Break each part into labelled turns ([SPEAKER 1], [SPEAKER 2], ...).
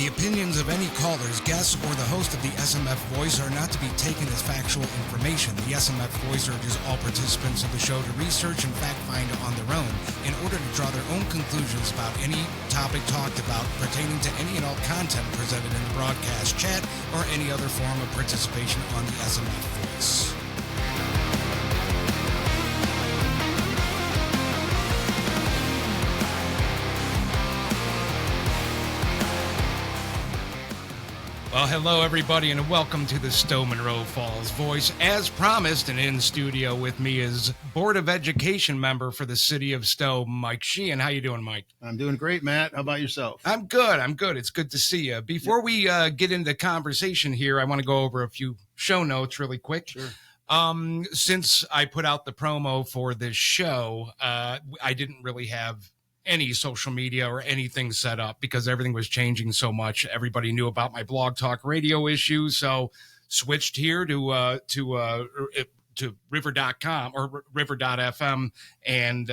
[SPEAKER 1] The opinions of any callers, guests, or the host of the SMF Voice are not to be taken as factual information. The SMF Voice urges all participants of the show to research and fact-find on their own in order to draw their own conclusions about any topic talked about pertaining to any and all content presented in the broadcast, chat, or any other form of participation on the SMF Voice. Well, hello, everybody, and welcome to the Stow Munroe Falls Voice. As promised, and in studio with me is Board of Education member for the city of Stow, Mike Sheehan. How you doing, Mike?
[SPEAKER 2] I'm doing great, Matt. How about yourself?
[SPEAKER 1] I'm good. It's good to see you. Before we get into conversation here, I want to go over a few show notes really quick.
[SPEAKER 2] Sure.
[SPEAKER 1] Since I put out the promo for this show, I didn't really have any social media or anything set up because everything was changing so much. Everybody knew about my blog talk radio issue, so switched here to river.com or river.fm, and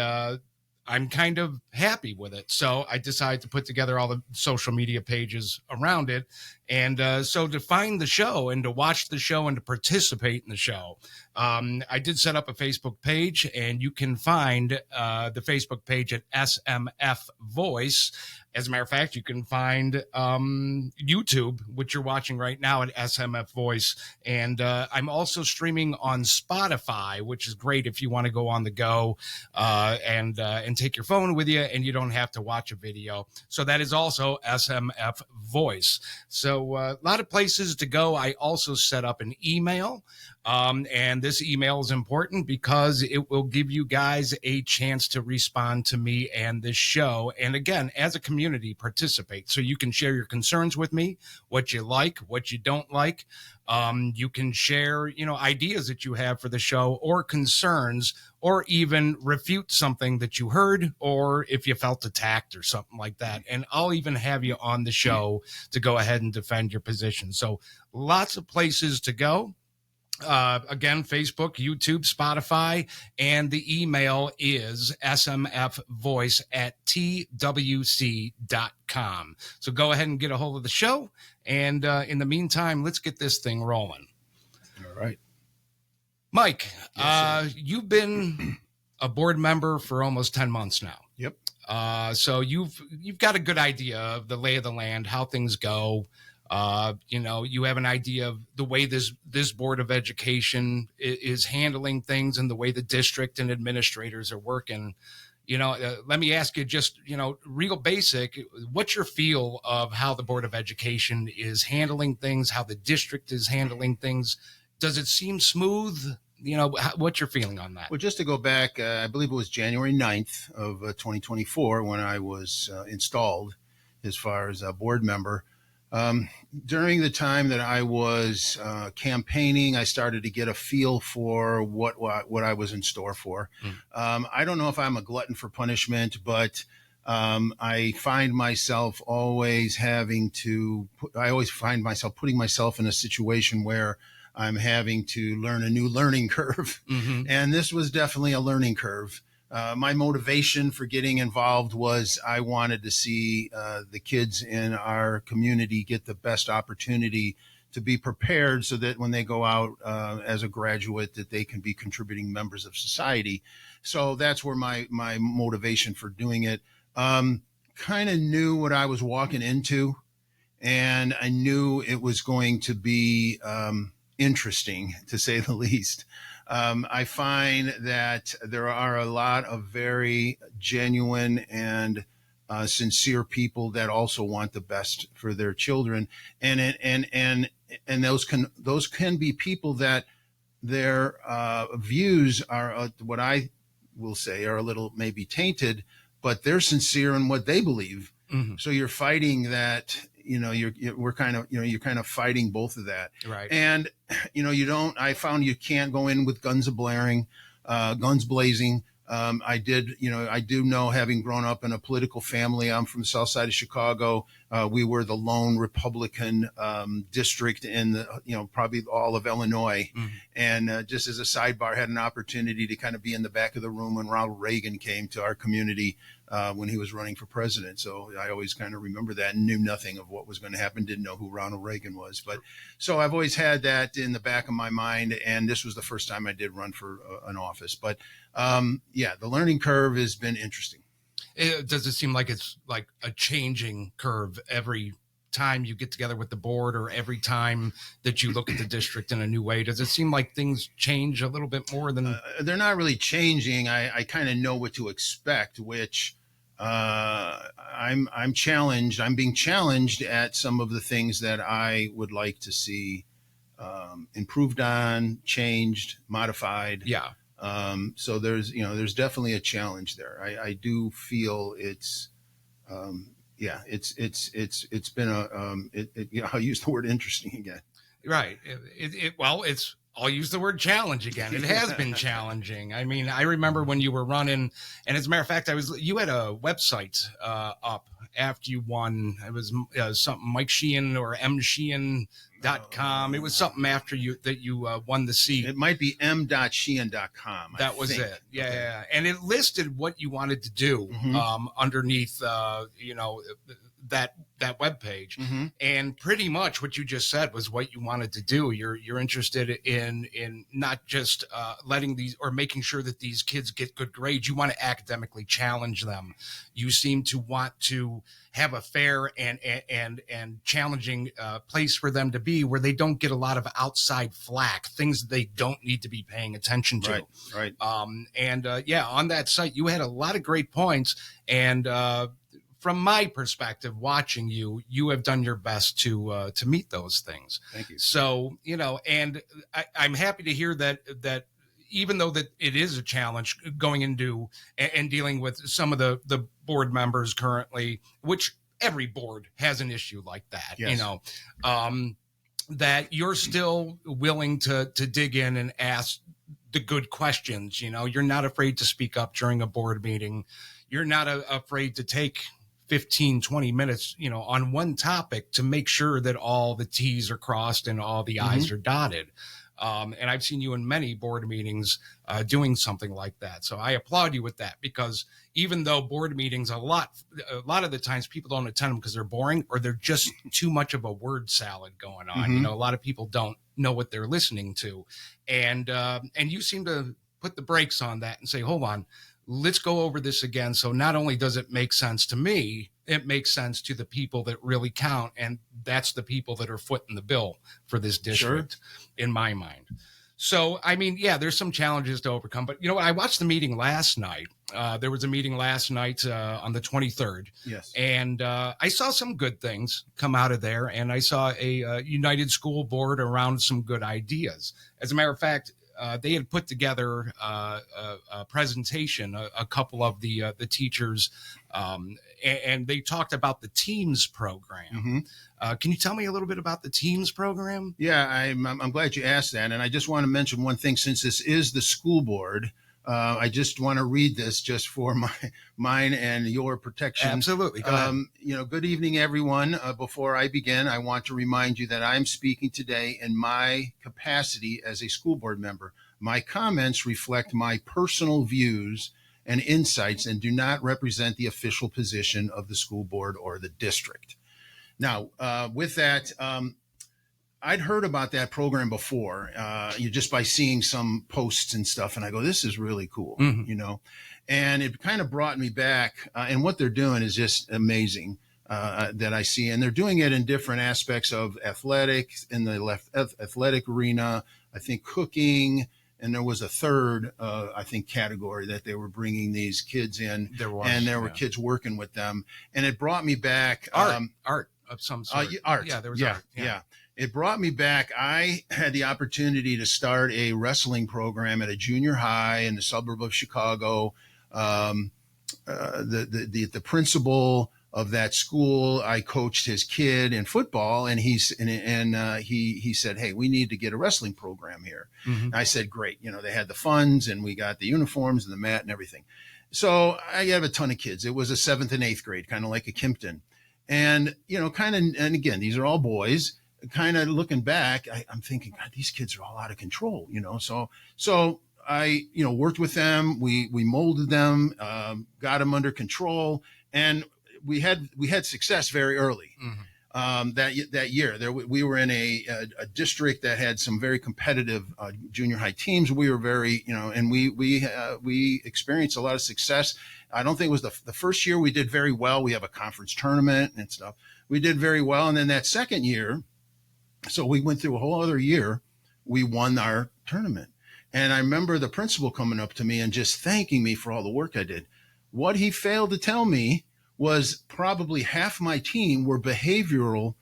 [SPEAKER 1] I'm kind of happy with it. So I decided to put together all the social media pages around it. And so to find the show and to watch the show and to participate in the show, I did set up a Facebook page, and you can find the Facebook page at SMF Voice. As a matter of fact, you can find YouTube, which you're watching right now, at SMF Voice. And I'm also streaming on Spotify, which is great if you want to go on the go and take your phone with you, and you don't have to watch a video. So that is also SMF Voice. So a lot of places to go. I also set up an email. And this email is important because it will give you guys a chance to respond to me and this show. And again, as a community, participate. So you can share your concerns with me, what you like, what you don't like. You can share, ideas that you have for the show or concerns, or even refute something that you heard, or if you felt attacked or something like that. And I'll even have you on the show to go ahead and defend your position. So lots of places to go. Again, Facebook, YouTube, Spotify, and the email is smfvoice@twc.com. So go ahead and get a hold of the show. And in the meantime, let's get this thing rolling.
[SPEAKER 2] All right.
[SPEAKER 1] Mike,
[SPEAKER 2] Yes,
[SPEAKER 1] you've been a board member for almost 10 months now.
[SPEAKER 2] Yep.
[SPEAKER 1] So you've got a good idea of the lay of the land, how things go. You have an idea of the way this Board of Education is handling things and the way the district and administrators are working. Let me ask you just, real basic, what's your feel of how the Board of Education is handling things, how the district is handling things? Does it seem smooth? What's your feeling on that?
[SPEAKER 2] Well, just to go back, I believe it was January 9th of 2024 when I was installed as far as a board member. During the time that I was campaigning, I started to get a feel for what I was in store for. I don't know if I'm a glutton for punishment, but I find myself always putting myself in a situation where I'm having to learn a new learning curve. Mm-hmm. And this was definitely a learning curve. My motivation for getting involved was I wanted to see the kids in our community get the best opportunity to be prepared so that when they go out as a graduate, that they can be contributing members of society. So that's where my motivation for doing it. Kind of knew what I was walking into, and I knew it was going to be interesting, to say the least. I find that there are a lot of very genuine and sincere people that also want the best for their children, and those can be people that their views are what I will say are a little maybe tainted, but they're sincere in what they believe. Mm-hmm. So you're fighting that. You're kind of fighting both of that.
[SPEAKER 1] Right.
[SPEAKER 2] And, I found you can't go in with guns blazing. I do know, having grown up in a political family, I'm from the south side of Chicago. We were the lone Republican district in probably all of Illinois.
[SPEAKER 1] Mhm.
[SPEAKER 2] And just as a sidebar, had an opportunity to kind of be in the back of the room when Ronald Reagan came to our community when he was running for president. So I always kind of remember that and knew nothing of what was going to happen. Didn't know who Ronald Reagan was. But so I've always had that in the back of my mind. And this was the first time I did run for an office. But the learning curve has been interesting.
[SPEAKER 1] Does it seem like it's like a changing curve every time you get together with the board, or every time that you look at the district in a new way? Does it seem like things change a little bit more than?
[SPEAKER 2] They're not really changing. I kind of know what to expect, which I'm challenged. I'm being challenged at some of the things that I would like to see improved on, changed, modified.
[SPEAKER 1] Yeah.
[SPEAKER 2] So there's definitely a challenge there. I do feel it's been I'll use the word interesting again.
[SPEAKER 1] Right. I'll use the word challenge again. It has been challenging. I mean, I remember when you were running, and as a matter of fact, you had a website up after you won. It was something Mike Sheehan or msheehan.com. It was something after you won the seat.
[SPEAKER 2] It might be m.sheehan.com.
[SPEAKER 1] That was it. Yeah. And it listed what you wanted to do underneath, that web page.
[SPEAKER 2] Mm-hmm.
[SPEAKER 1] And pretty much what you just said was what you wanted to do. You're interested in not just letting these, or making sure that these kids get good grades. You want to academically challenge them. You seem to want to have a fair and challenging place for them to be, where they don't get a lot of outside flack, things that they don't need to be paying attention to.
[SPEAKER 2] Right.
[SPEAKER 1] On that site, you had a lot of great points. And from my perspective, watching you have done your best to meet those things.
[SPEAKER 2] Thank you.
[SPEAKER 1] So, and I'm happy to hear that even though that it is a challenge going into and dealing with some of the board members currently, which every board has an issue like that,
[SPEAKER 2] yes.
[SPEAKER 1] That you're still willing to dig in and ask the good questions. You're not afraid to speak up during a board meeting. You're not afraid to take 15, 20 minutes, on one topic to make sure that all the T's are crossed and all the I's are dotted. And I've seen you in many board meetings doing something like that. So I applaud you with that, because even though board meetings, a lot of the times people don't attend them because they're boring, or they're just too much of a word salad going on. A lot of people don't know what they're listening to. And you seem to put the brakes on that and say, hold on, let's go over this again. So not only does it make sense to me, it makes sense to the people that really count. And that's the people that are footing the bill for this district, in my mind. So, I mean, there's some challenges to overcome. But, I watched the meeting last night. There was a meeting last night on the 23rd.
[SPEAKER 2] Yes.
[SPEAKER 1] And I saw some good things come out of there. And I saw a united school board around some good ideas. As a matter of fact, they had put together a presentation, a couple of the teachers, and they talked about the Teams program. Can you tell me a little bit about the Teams program?
[SPEAKER 2] Yeah, I'm glad you asked that. And I just want to mention one thing, since this is the school board. I just want to read this just for mine and your protection.
[SPEAKER 1] Absolutely. Go ahead.
[SPEAKER 2] Good evening, everyone. Before I begin, I want to remind you that I'm speaking today in my capacity as a school board member. My comments reflect my personal views and insights and do not represent the official position of the school board or the district. Now, with that, I'd heard about that program before, just by seeing some posts and stuff. And I go, this is really cool, and it kind of brought me back. And what they're doing is just amazing that I see. And they're doing it in different aspects of athletics, in the athletic arena, I think cooking. And there was a third, category that they were bringing these kids in. There were kids working with them. And it brought me back.
[SPEAKER 1] Art of some sort.
[SPEAKER 2] Art.
[SPEAKER 1] Yeah, there was art.
[SPEAKER 2] Yeah. It brought me back. I had the opportunity to start a wrestling program at a junior high in the suburb of Chicago. The principal of that school. I coached his kid in football, and he said, "Hey, we need to get a wrestling program here."
[SPEAKER 1] Mm-hmm.
[SPEAKER 2] I said, "Great." They had the funds, and we got the uniforms and the mat and everything. So I have a ton of kids. It was a 7th and 8th grade, kind of like a Kimpton. And, and again, these are all boys. Kind of looking back, I'm thinking, God, these kids are all out of control, So I, worked with them. We molded them, got them under control, and we had success very early. Mm-hmm. That year, we were in a district that had some very competitive junior high teams. We were very, and we experienced a lot of success. I don't think it was the first year we did very well. We have a conference tournament and stuff. We did very well, and then that second year, so we went through a whole other year. We won our tournament, and I remember the principal coming up to me and just thanking me for all the work I did. What he failed to tell me was probably half my team were behavioral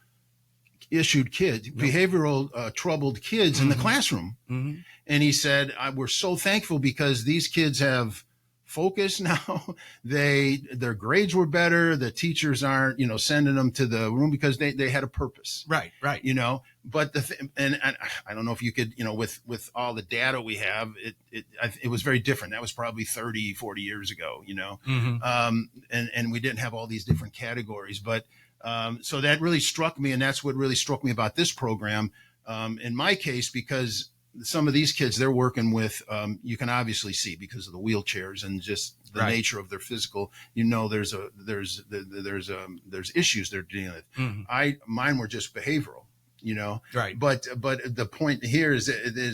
[SPEAKER 2] issued kids, behavioral troubled kids in the classroom. Mm-hmm. And he said, we're so thankful because these kids have focus now. Their grades were better. The teachers aren't, sending them to the room because they had a purpose.
[SPEAKER 1] Right.
[SPEAKER 2] But and I don't know if you could, with all the data we have, it was very different. That was probably 30, 40 years ago, mm-hmm. And we didn't have all these different categories, but so that really struck me. And that's what really struck me about this program. In my case, because some of these kids they're working with, you can obviously see because of the wheelchairs and just the nature of their physical, there's issues they're dealing with. Mm-hmm. Mine were just behavioral, Right. But the point here is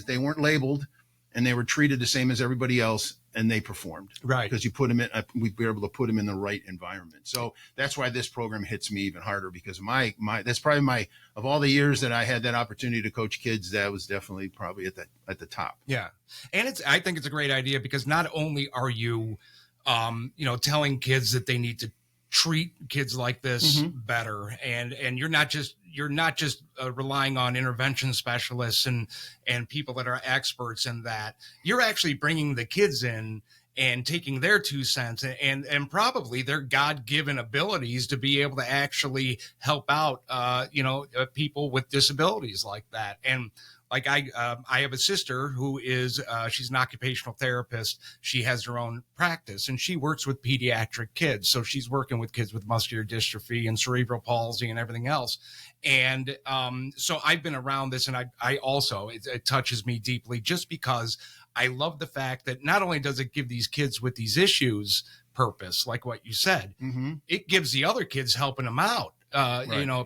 [SPEAKER 2] they weren't labeled and they were treated the same as everybody else and they performed. Right. Because you put them in, we were able to put them in the right environment. So that's why this program hits me even harder because that's probably of all the years that I had that opportunity to coach kids, that was definitely probably at the top.
[SPEAKER 1] Yeah. And I think it's a great idea because not only are you, telling kids that they need to treat kids like this mm-hmm. better, and you're not just relying on intervention specialists and people that are experts in that. You're actually bringing the kids in and taking their 2 cents and probably their God-given abilities to be able to actually help out people with disabilities like that. And like I have a sister who is she's an occupational therapist. She has her own practice and she works with pediatric kids. So she's working with kids with muscular dystrophy and cerebral palsy and everything else. And so I've been around this, and I also it touches me deeply just because I love the fact that not only does it give these kids with these issues purpose, like what you said, mm-hmm. it gives the other kids helping them out.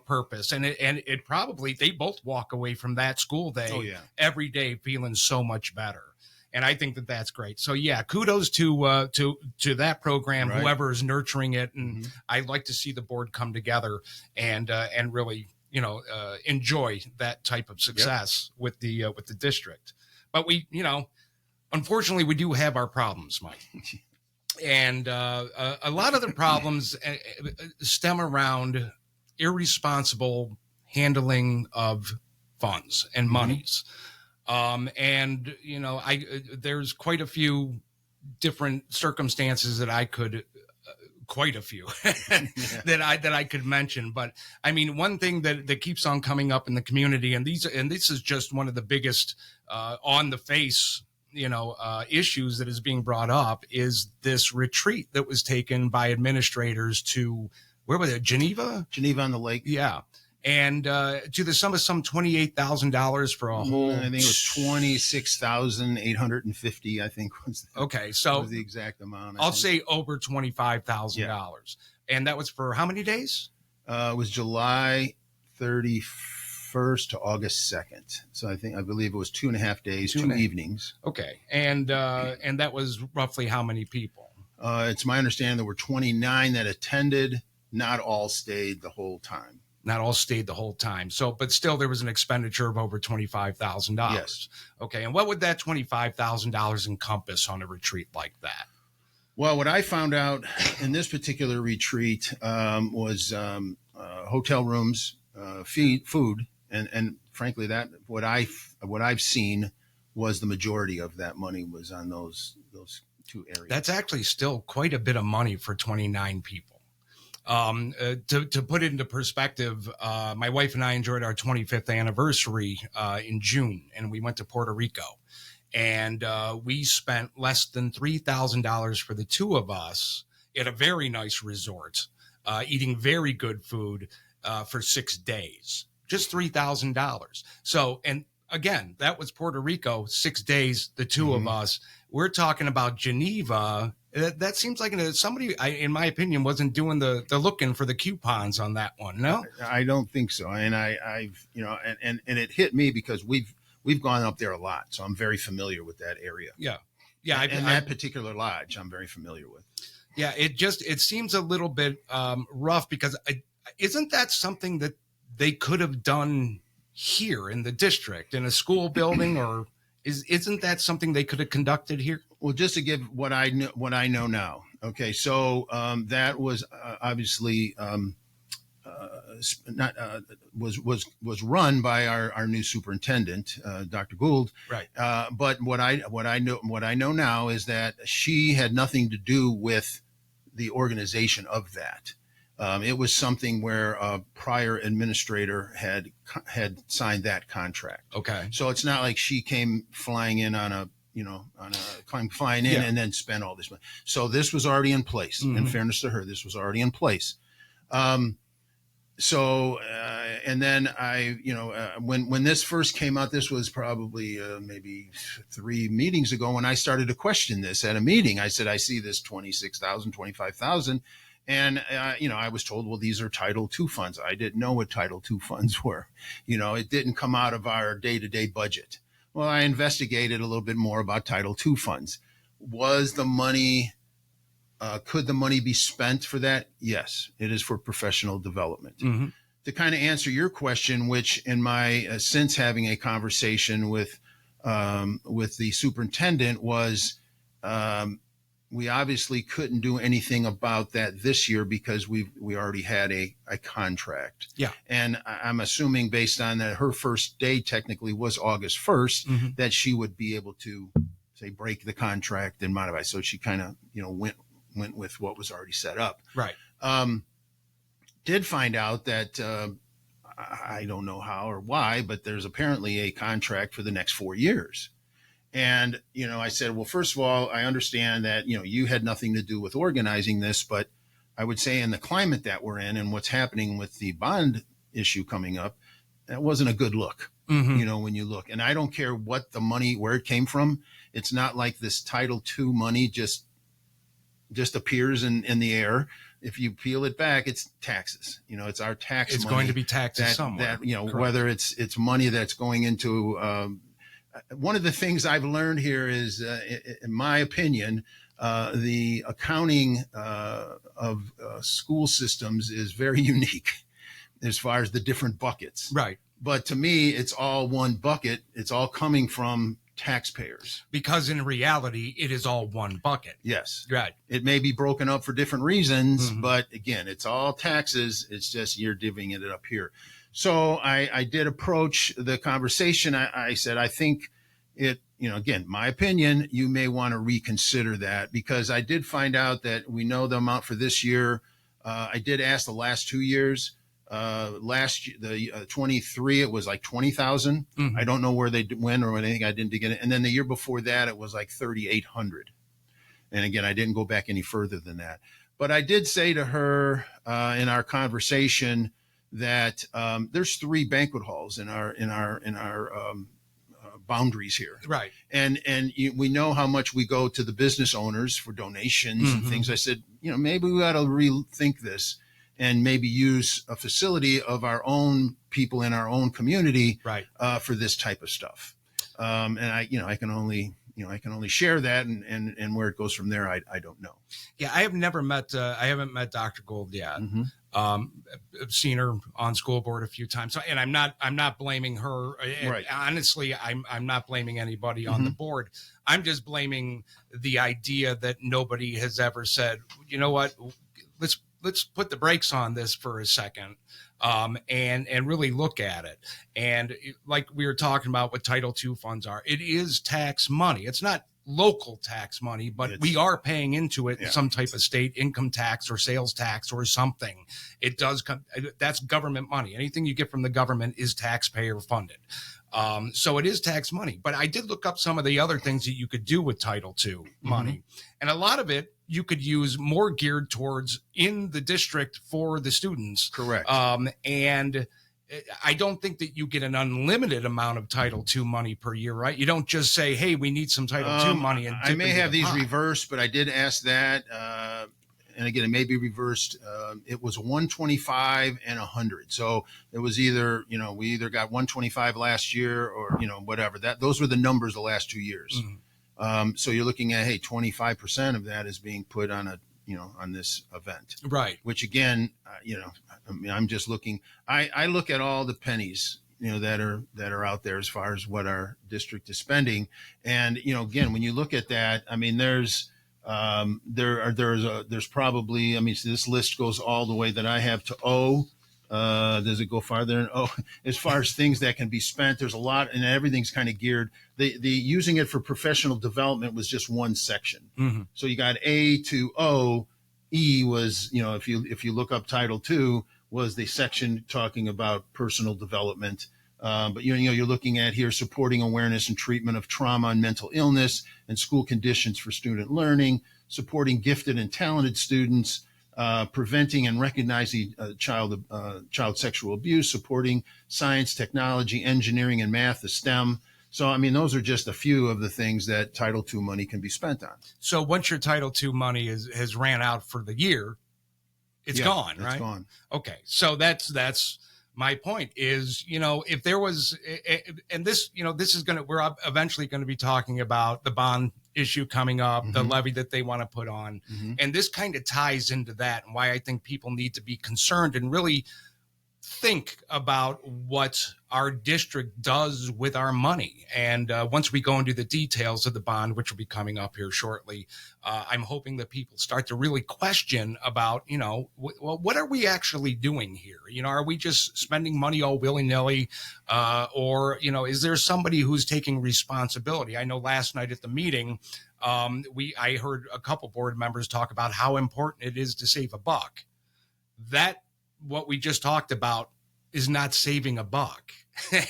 [SPEAKER 1] Purpose. And it probably, they both walk away from that school day every day feeling so much better. And I think that that's great. So yeah, kudos to that program, right. Whoever is nurturing it. And mm-hmm. I'd like to see the board come together and really, enjoy that type of success with the district. But we, unfortunately we do have our problems, Mike. And a lot of the problems stem around irresponsible handling of funds and monies. Mm-hmm. There's quite a few different circumstances that I could, that I could mention. But I mean, one thing that keeps on coming up in the community, and this is just one of the biggest on the face, issues that is being brought up, is this retreat that was taken by administrators to, where was it? Geneva on the Lake. Yeah. And to the sum of some $28,000 for a whole.
[SPEAKER 2] I think it was 26,850. I think was
[SPEAKER 1] the
[SPEAKER 2] exact amount.
[SPEAKER 1] I'll say over $25,000. Yeah. And that was for how many days?
[SPEAKER 2] It was July 31st to August 2nd. So I believe it was 2.5 days, 2 evenings.
[SPEAKER 1] Okay. And that was roughly how many people?
[SPEAKER 2] It's my understanding there were 29 that attended. Not all stayed the whole time. So, but still there was an expenditure of over $25,000. Yes.
[SPEAKER 1] Okay. And what would that $25,000 encompass on a retreat like that?
[SPEAKER 2] Well, what I found out in this particular retreat was hotel rooms, food, and frankly, that what I've seen was the majority of that money was on those 2 areas.
[SPEAKER 1] That's actually still quite a bit of money for 29 people. To put it into perspective, my wife and I enjoyed our 25th anniversary in June, and we went to Puerto Rico. And we spent less than $3,000 for the two of us at a very nice resort, eating very good food for 6 days, just $3,000. So, and again, that was Puerto Rico, 6 days, the two of us. We're talking about Geneva. That seems like somebody, in my opinion, wasn't doing the looking for the coupons on that one. No,
[SPEAKER 2] I don't think so. And I've, and it hit me because we've gone up there a lot, so I'm very familiar with that area.
[SPEAKER 1] Yeah.
[SPEAKER 2] And that particular lodge, I'm very familiar with.
[SPEAKER 1] Yeah, it seems a little bit rough because isn't that something that they could have done here in the district in a school building, or isn't that something they could have conducted here?
[SPEAKER 2] Well, just to give what I know now. Okay, so that was obviously was run by our new superintendent, Dr. Gould.
[SPEAKER 1] Right.
[SPEAKER 2] But what I know now is that she had nothing to do with the organization of that. It was something where a prior administrator had signed that contract.
[SPEAKER 1] Okay.
[SPEAKER 2] So it's not like she came flying in on a and then spent all this money. So this was already in place. In fairness to her, this was already in place. And then when this first came out, this was probably maybe 3 meetings ago when I started to question this at a meeting. I said, I see this 26,000, 25,000. And, I was told, well, these are Title II funds. I didn't know what Title II funds were. It didn't come out of our day-to-day budget. Well, I investigated a little bit more about Title II funds. Was the money, could the money be spent for that? Yes, it is for professional development. To kind of answer your question, which in my since having a conversation with the superintendent was, we obviously couldn't do anything about that this year because we already had a contract.
[SPEAKER 1] Yeah.
[SPEAKER 2] And I'm assuming based on that her first day technically was August 1st, that she would be able to say break the contract and modify. So she kind of, went with what was already set up.
[SPEAKER 1] Right.
[SPEAKER 2] Did find out that I don't know how or why, but there's apparently a contract for the next 4 years. And, I said, well, first of all, I understand that, you had nothing to do with organizing this, but I would say in the climate that we're in and what's happening with the bond issue coming up, that wasn't a good look, when you look. And I don't care what the money, where it came from. It's not like this Title II money just appears in the air. If you peel it back, it's taxes. It's our tax money.
[SPEAKER 1] It's going to be taxes somewhere.
[SPEAKER 2] That, whether it's money that's going into one of the things I've learned here is, in my opinion, the accounting of school systems is very unique as far as the different buckets.
[SPEAKER 1] Right.
[SPEAKER 2] But to me, it's all one bucket. It's all coming from taxpayers.
[SPEAKER 1] Because in reality, it is all one bucket.
[SPEAKER 2] Yes.
[SPEAKER 1] Right.
[SPEAKER 2] It may be broken up for different reasons, but again, it's all taxes. It's just you're divvying it up here. So I did approach the conversation. I said, I think it, again, my opinion, you may want to reconsider that because I did find out that we know the amount for this year. I did ask the last 2 years. Last year, the 23, it was like 20,000. I don't know where they went or anything. I didn't get it. And then the year before that, it was like 3,800. And again, I didn't go back any further than that. But I did say to her in our conversation that there's 3 banquet halls in our boundaries here.
[SPEAKER 1] Right.
[SPEAKER 2] And we know how much we go to the business owners for donations and things. I said, maybe we ought to rethink this and maybe use a facility of our own people in our own community for this type of stuff. And I can only share that and where it goes from there, I don't know.
[SPEAKER 1] Yeah. I have never met, I haven't met Dr. Gould yet. I've seen her on school board a few times. So, and I'm not blaming her. Right. Honestly, I'm not blaming anybody on the board. I'm just blaming the idea that nobody has ever said, you know what, let's put the brakes on this for a second, and really look at it. And like we were talking about what Title II funds are, it is tax money. It's not local tax money, but we are paying into it, some type of state income tax or sales tax or something. It does come, that's government money. Anything you get from the government is taxpayer funded. So it is tax money. But I did look up some of the other things that you could do with Title II money. And a lot of it you could use more geared towards in the district for the students.
[SPEAKER 2] Correct.
[SPEAKER 1] And I don't think that you get an unlimited amount of Title II money per year, right? You don't just say, hey, we need some Title II money. And
[SPEAKER 2] I may have these reversed, but I did ask that. And again, it may be reversed. It was 125 and 100. So it was either, we either got 125 last year or, whatever. Those were the numbers the last 2 years. So you're looking at, hey, 25% of that is being put on on this event. Right. Which again, I'm just looking, I look at all the pennies, that are out there as far as what our district is spending. And, again, when you look at that, I mean, there's probably, so this list goes all the way that I have to O. Does it go farther than O? As far as things that can be spent, there's a lot, and everything's kind of geared. The using it for professional development was just one section. So you got A to O. E was, if you look up Title II, was the section talking about personal development. But you're looking at here supporting awareness and treatment of trauma and mental illness and school conditions for student learning, supporting gifted and talented students, preventing and recognizing child sexual abuse, supporting science, technology, engineering, and math, the STEM. So, those are just a few of the things that Title II money can be spent on. So once your Title II money has ran out for the year, it's gone, right? It's gone. Okay. So that's my point is, if there was, and this, this is we're eventually going to be talking about the bond issue coming up, the levy that they want to put on. And this kind of ties into that and why I think people need to be concerned and really think about what our district does with our money. And once we go into the details of the bond, which will be coming up here shortly, I'm hoping that people start to really question about, what are we actually doing here? Are we just spending money all willy-nilly? Or, is there somebody who's taking responsibility? I know last night at the meeting, I heard a couple board members talk about how important it is to save a buck. That what we just talked about is not saving a buck.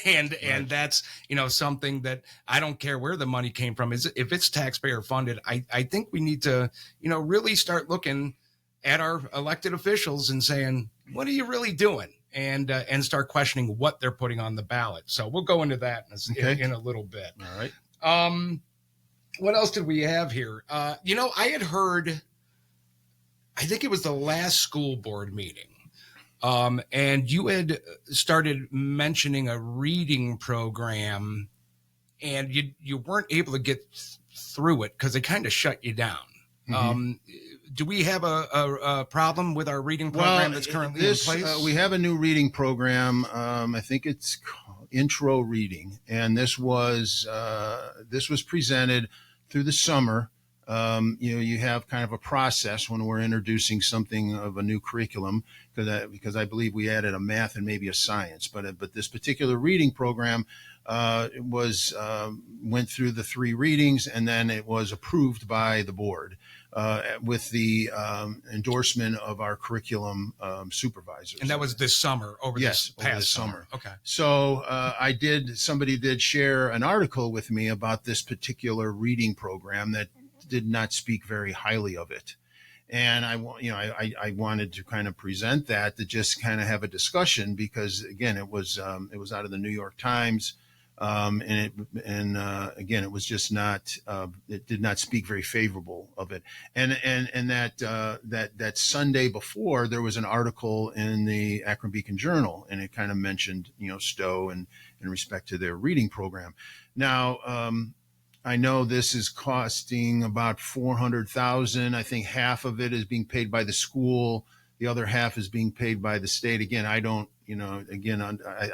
[SPEAKER 2] And that's, something that I don't care where the money came from. Is if it's taxpayer funded, I think we need to, really start looking at our elected officials and saying, what are you really doing? And start questioning what they're putting on the ballot. So we'll go into that in a little bit. All right. What else did we have here? I had heard, I think it was the last school board meeting. And you had started mentioning a reading program and you weren't able to get through it because they kind of shut you down. Do we have a problem with our reading program that's currently in place? We have a new reading program. I think it's called Intro Reading. And this was presented through the summer. You have kind of a process when we're introducing something of a new curriculum, because I believe we added a math and maybe a science, but this particular reading program went through the 3 readings, and then it was approved by the board with the endorsement of our curriculum supervisors.
[SPEAKER 1] And that was this summer, this past
[SPEAKER 2] summer.
[SPEAKER 1] Okay.
[SPEAKER 2] So somebody did share an article with me about this particular reading program that did not speak very highly of it. And I wanted to kind of present that, to just kind of have a discussion, because again, it was out of the New York Times. Again, it was just not, it did not speak very favorable of it. And that Sunday before, there was an article in the Akron Beacon Journal, and it kind of mentioned, Stow and in respect to their reading program. Now, I know this is costing about $400,000. I think half of it is being paid by the school. The other half is being paid by the state. Again, I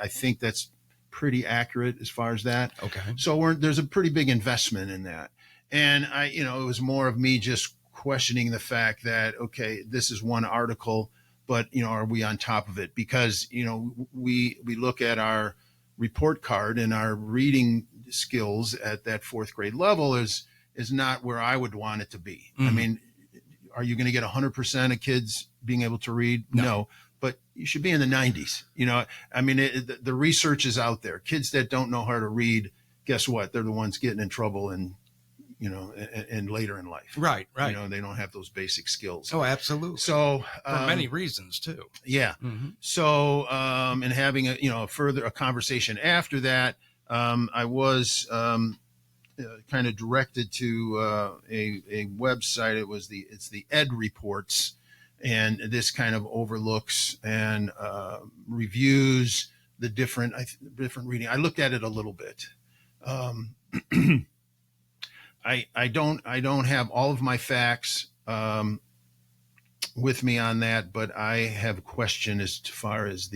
[SPEAKER 2] think that's pretty accurate as far as that. Okay. So there's a pretty big investment in that. And it was more of me just questioning the fact that, okay, this is one article, but, are we on top of it? Because, we look at our report card and our reading skills at that 4th grade level is, is not where I would want it to be. I
[SPEAKER 1] Mm-hmm.
[SPEAKER 2] mean, are you going to get 100% of kids being able to read? No, but you should be in the 90s. You know, I mean, the research is out there. Kids that don't know how to read, guess what? They're the ones getting in trouble and, you know, and later in life.
[SPEAKER 1] Right.
[SPEAKER 2] You know, they don't have those basic skills.
[SPEAKER 1] Oh, absolutely.
[SPEAKER 2] So
[SPEAKER 1] for many reasons too.
[SPEAKER 2] Yeah.
[SPEAKER 1] Mm-hmm.
[SPEAKER 2] So, and having a conversation after that, I was kind of directed to a website. It's the Ed Reports, and this kind of overlooks and reviews the different reading. I looked at it a little bit. I don't have all of my facts with me on that, but I have a question as far as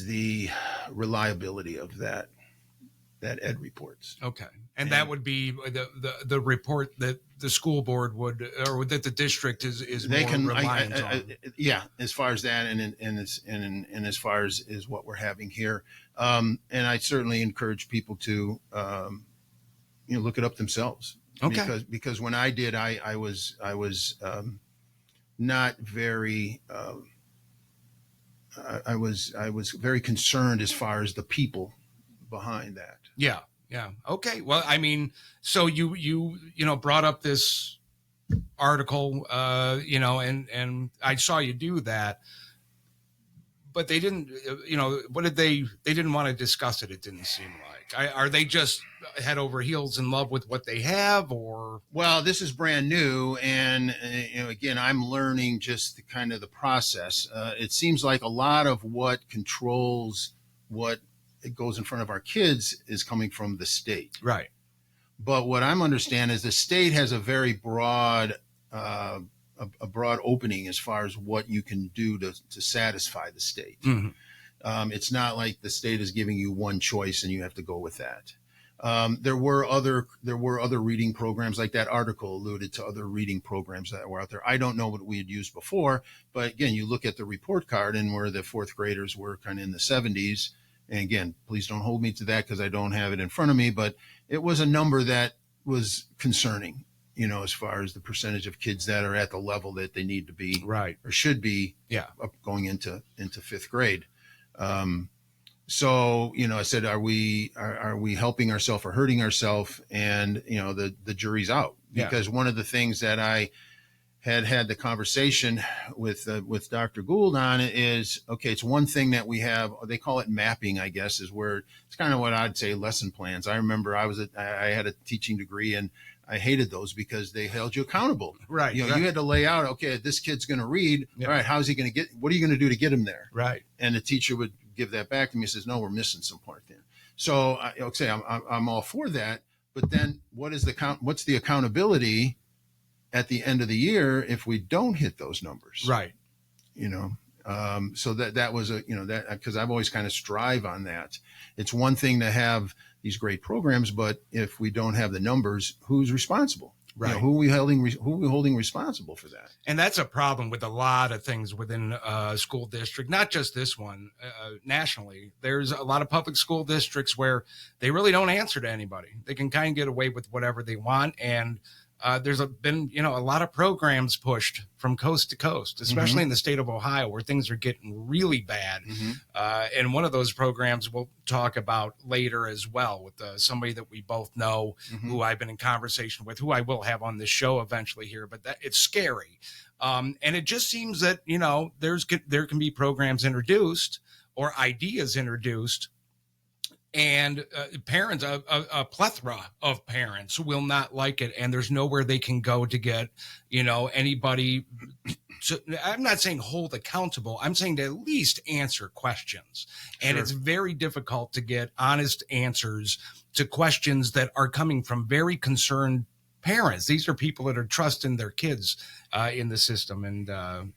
[SPEAKER 2] the reliability of that Ed Reports.
[SPEAKER 1] Okay. And that would be the report that the school board would, or that the district is
[SPEAKER 2] They
[SPEAKER 1] more
[SPEAKER 2] can,
[SPEAKER 1] reliant on.
[SPEAKER 2] yeah, as far as that, and as far as is what we're having here, and I certainly encourage people to, look it up themselves.
[SPEAKER 1] Okay.
[SPEAKER 2] Because when I did, I was not very. I was very concerned as far as the people behind that.
[SPEAKER 1] Yeah. Yeah. Okay. Well, I mean, so you brought up this article, and I saw you do that, but they didn't, they didn't want to discuss it. It didn't seem like. Are they just head over heels in love with what they have, or? Well,
[SPEAKER 2] this is brand new. And, again, I'm learning just the process. It seems like a lot of what controls what it goes in front of our kids is coming from the state.
[SPEAKER 1] Right.
[SPEAKER 2] But what I'm understanding is the state has a very broad, a broad opening as far as what you can do to satisfy the state.
[SPEAKER 1] Mm-hmm.
[SPEAKER 2] It's not like the state is giving you one choice and you have to go with that. There were other reading programs, like that article alluded to other reading programs that were out there. I don't know what we had used before, but again, you look at the report card and where the fourth graders were kind of in the 70s. And again, please don't hold me to that because I don't have it in front of me, but it was a number that was concerning, as far as the percentage of kids that are at the level that they need to be,
[SPEAKER 1] right,
[SPEAKER 2] or should be, up going into fifth grade. So, I said, are we helping ourselves or hurting ourselves? And, the jury's out, because one of the things that I had the conversation with Dr. Gould on is, okay, it's one thing that we have, they call it mapping, I guess, is where it's kind of what I'd say lesson plans. I remember I had a teaching degree and I hated those because they held you accountable.
[SPEAKER 1] Right.
[SPEAKER 2] You had to lay out, okay, this kid's going to read. Yep. All right. How's he going to what are you going to do to get him there?
[SPEAKER 1] Right.
[SPEAKER 2] And the teacher would give that back to me and says, no, we're missing some part there. So I'm all for that. But then what's the accountability at the end of the year if we don't hit those numbers?
[SPEAKER 1] Right.
[SPEAKER 2] So that was because I've always kind of strive on that. It's one thing to have these great programs, but if we don't have the numbers, who's responsible?
[SPEAKER 1] Right.
[SPEAKER 2] Who are we holding responsible for that?
[SPEAKER 1] And that's a problem with a lot of things within a school district, not just this one. Nationally, there's a lot of public school districts where they really don't answer to anybody. They can kind of get away with whatever they want, and there's been a lot of programs pushed from coast to coast, especially in the state of Ohio, where things are getting really bad. And one of those programs we'll talk about later as well with somebody that we both know, who I've been in conversation with, who I will have on this show eventually here. But it's scary. And it just seems that, there can be programs introduced or ideas introduced, and parents, a plethora of parents will not like it, and there's nowhere they can go to get, anybody. I'm not saying hold accountable. I'm saying to at least answer questions. And it's very difficult to get honest answers to questions that are coming from very concerned parents. These are people that are trusting their kids in the system, and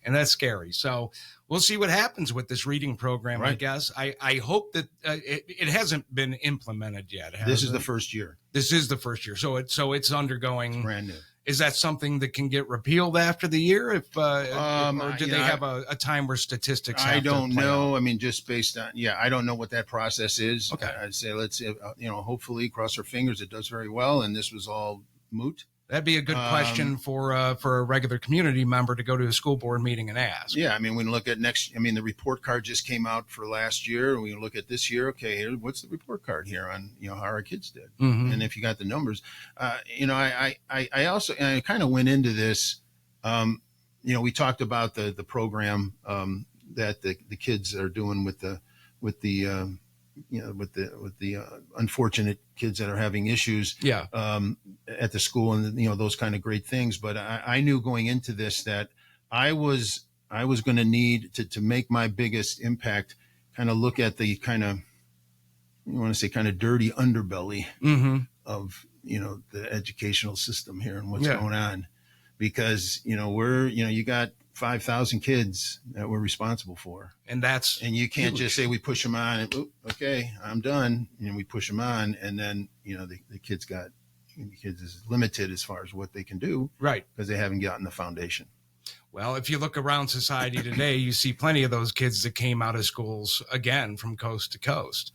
[SPEAKER 1] that's scary. So we'll see what happens with this reading program. Right. I guess I hope that it hasn't been implemented yet.
[SPEAKER 2] This is the first year.
[SPEAKER 1] This is the first year, so it's undergoing.
[SPEAKER 2] It's brand new.
[SPEAKER 1] Is that something that can get repealed after the year? Or do they have a time where statistics have
[SPEAKER 2] I don't
[SPEAKER 1] to play
[SPEAKER 2] know.
[SPEAKER 1] out?
[SPEAKER 2] I mean, just based on, I don't know what that process is.
[SPEAKER 1] Okay.
[SPEAKER 2] I'd say let's, hopefully cross our fingers it does very well. And this was all moot.
[SPEAKER 1] That'd be a good question for a regular community member to go to a school board meeting and ask.
[SPEAKER 2] Yeah, I mean, we look at the report card just came out for last year. We look at this year. Okay, here, what's the report card here on how our kids did, and if you got the numbers, I also kind of went into this. We talked about the program that the kids are doing with the unfortunate kids that are having issues at the school, and those kind of great things. But I knew going into this that I was going to need to make my biggest impact, kind of look at the kind of, dirty underbelly of the educational system here and what's going on, because you got 5,000 kids that we're responsible for. And you can't just say we push them on and, okay, I'm done. And we push them on. And then, the kids is limited as far as what they can do. Right. Because they haven't gotten the foundation.
[SPEAKER 1] Well, if you look around society today, you see plenty of those kids that came out of schools again from coast to coast.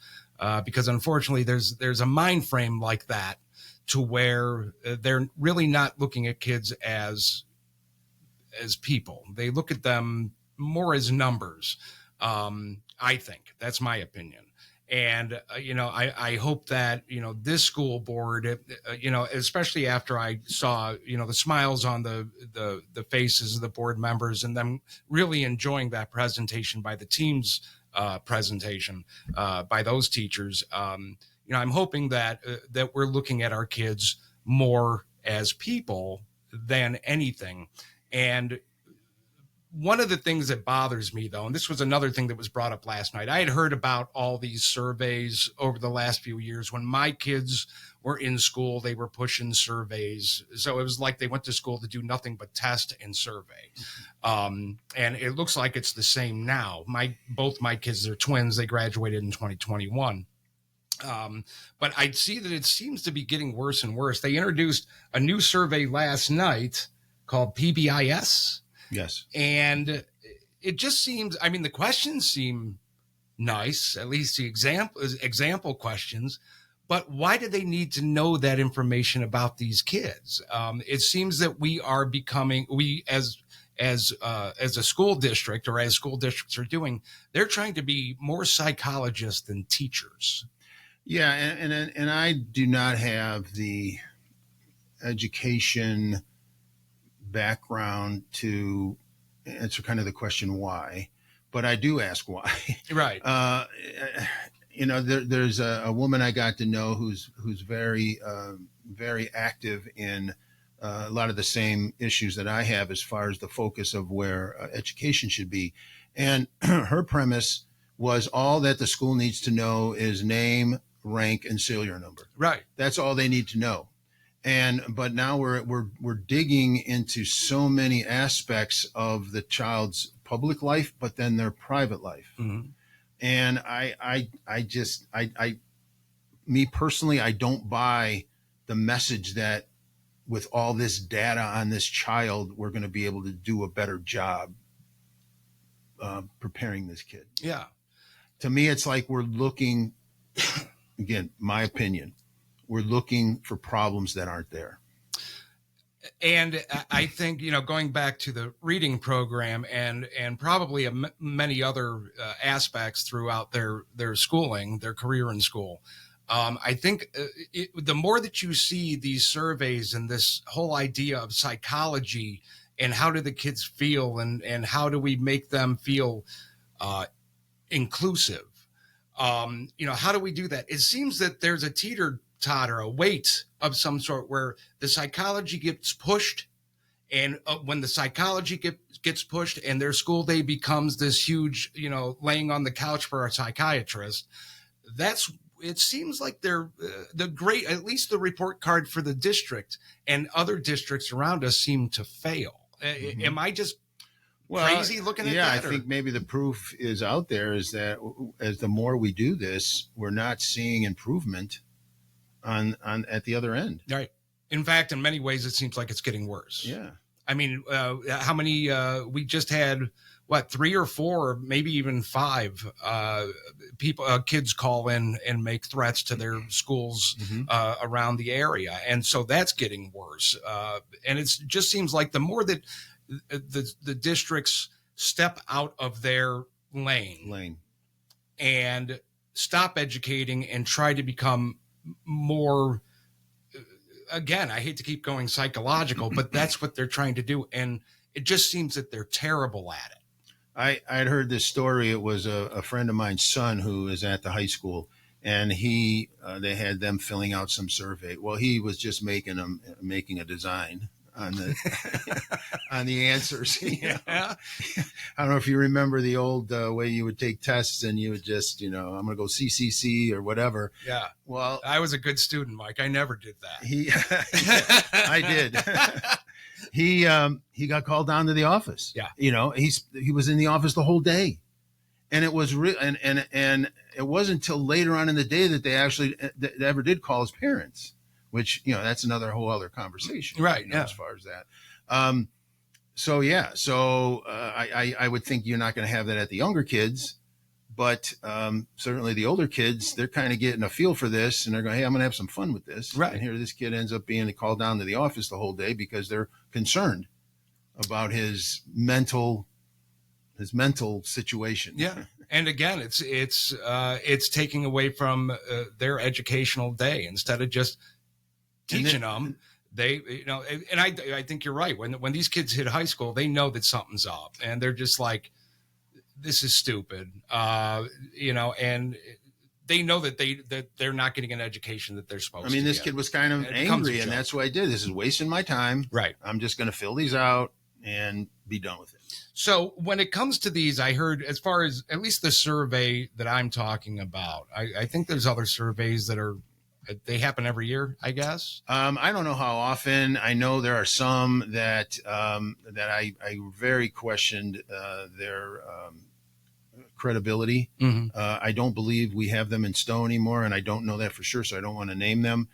[SPEAKER 1] Because unfortunately there's a mind frame like that to where they're really not looking at kids as people. They look at them more as numbers. I think that's my opinion. And, I hope that, this school board, especially after I saw, the smiles on the faces of the board members and them really enjoying that presentation by the team's presentation by those teachers. I'm hoping that we're looking at our kids more as people than anything. And one of the things that bothers me, though, and this was another thing that was brought up last night, I had heard about all these surveys over the last few years. When my kids were in school, they were pushing surveys. So it was like they went to school to do nothing but test and survey. And it looks like it's the same now. Both my kids are twins. They graduated in 2021. But I see that it seems to be getting worse and worse. They introduced a new survey last night called PBIS.
[SPEAKER 2] Yes.
[SPEAKER 1] And it just seems, the questions seem nice, at least the example questions, but why do they need to know that information about these kids? It seems that we are becoming, as a school district, or as school districts are doing, they're trying to be more psychologists than teachers.
[SPEAKER 2] Yeah. And I do not have the education background to answer kind of the question why, but I do ask why.
[SPEAKER 1] Right.
[SPEAKER 2] There's a woman I got to know who's very very active in a lot of the same issues that I have as far as the focus of where education should be, and her premise was all that the school needs to know is name, rank, and serial number. Right. That's all they need to know. But now we're digging into so many aspects of the child's public life, but then their private life. Mm-hmm. And me personally, I don't buy the message that with all this data on this child, we're going to be able to do a better job preparing this kid. Yeah. To me, it's like we're looking, again, my opinion, we're looking for problems that aren't there.
[SPEAKER 1] And I think, going back to the reading program and probably many other aspects throughout their schooling, their career in school, I think the more that you see these surveys and this whole idea of psychology and how do the kids feel and how do we make them feel inclusive, how do we do that? It seems that there's a teeter-totter, a weight of some sort where the psychology gets pushed, and when the psychology gets pushed and their school day becomes this huge, laying on the couch for a psychiatrist, it seems like they're at least the report card for the district and other districts around us seem to fail. Mm-hmm. Am I just crazy looking at that?
[SPEAKER 2] Yeah, I think maybe the proof is out there is that as the more we do this, we're not seeing improvement on at the other end.
[SPEAKER 1] Right. In fact, in many ways, it seems like it's getting worse.
[SPEAKER 2] Yeah.
[SPEAKER 1] I mean, how many, we just had, what, 3 or 4, or maybe even 5 kids call in and make threats to their schools around the area. And so that's getting worse. And it just seems like the more that the districts step out of their lane and stop educating and try to become more, again, I hate to keep going psychological, but that's what they're trying to do. And it just seems that they're terrible at it.
[SPEAKER 2] I'd heard this story. It was a friend of mine's son who is at the high school, and they had them filling out some survey. Well, he was just making a design on the on the answers.
[SPEAKER 1] Yeah.
[SPEAKER 2] I don't know if you remember the old way you would take tests and you would just, I'm going to go CCC or whatever.
[SPEAKER 1] Yeah.
[SPEAKER 2] Well,
[SPEAKER 1] I was a good student, Mike. I never did that.
[SPEAKER 2] I did. He got called down to the office.
[SPEAKER 1] Yeah.
[SPEAKER 2] He was in the office the whole day, and it was and it wasn't until later on in the day that they actually ever did call his parents, which, that's another whole other conversation.
[SPEAKER 1] Right.
[SPEAKER 2] As far as that. So I would think you're not going to have that at the younger kids, but certainly the older kids, they're kind of getting a feel for this, and they're going, hey, I'm going to have some fun with this.
[SPEAKER 1] Right.
[SPEAKER 2] And here this kid ends up being called down to the office the whole day because they're concerned about his mental situation.
[SPEAKER 1] Yeah. And again, it's taking away from their educational day instead of just teaching them. They, and I think you're right. When these kids hit high school, they know that something's up, and they're just like, this is stupid, and they know that they're not getting an education that they're supposed to.
[SPEAKER 2] I mean, this kid was kind of angry, and that's what I did. This is wasting my time.
[SPEAKER 1] Right.
[SPEAKER 2] I'm just going to fill these out and be done with it.
[SPEAKER 1] So when it comes to these, I heard, as far as at least the survey that I'm talking about, I think there's other surveys they happen every year, I guess.
[SPEAKER 2] I don't know how often. I know there are some that I very questioned their credibility. I don't believe we have them in Stow anymore, and I don't know that for sure, so I don't want to name them.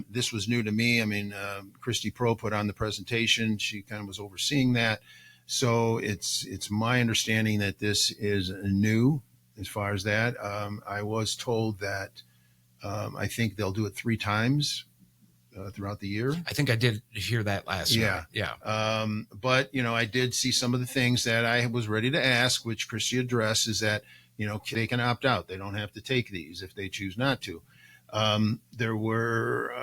[SPEAKER 2] This was new to me. I mean, Christy Pro put on the presentation. She kind of was overseeing that. So it's my understanding that this is new as far as that. I was told that I think they'll do it 3 times throughout the year.
[SPEAKER 1] I think I did hear that last night. Yeah.
[SPEAKER 2] But, I did see some of the things that I was ready to ask, which Christy addressed, is that, they can opt out. They don't have to take these if they choose not to. There were,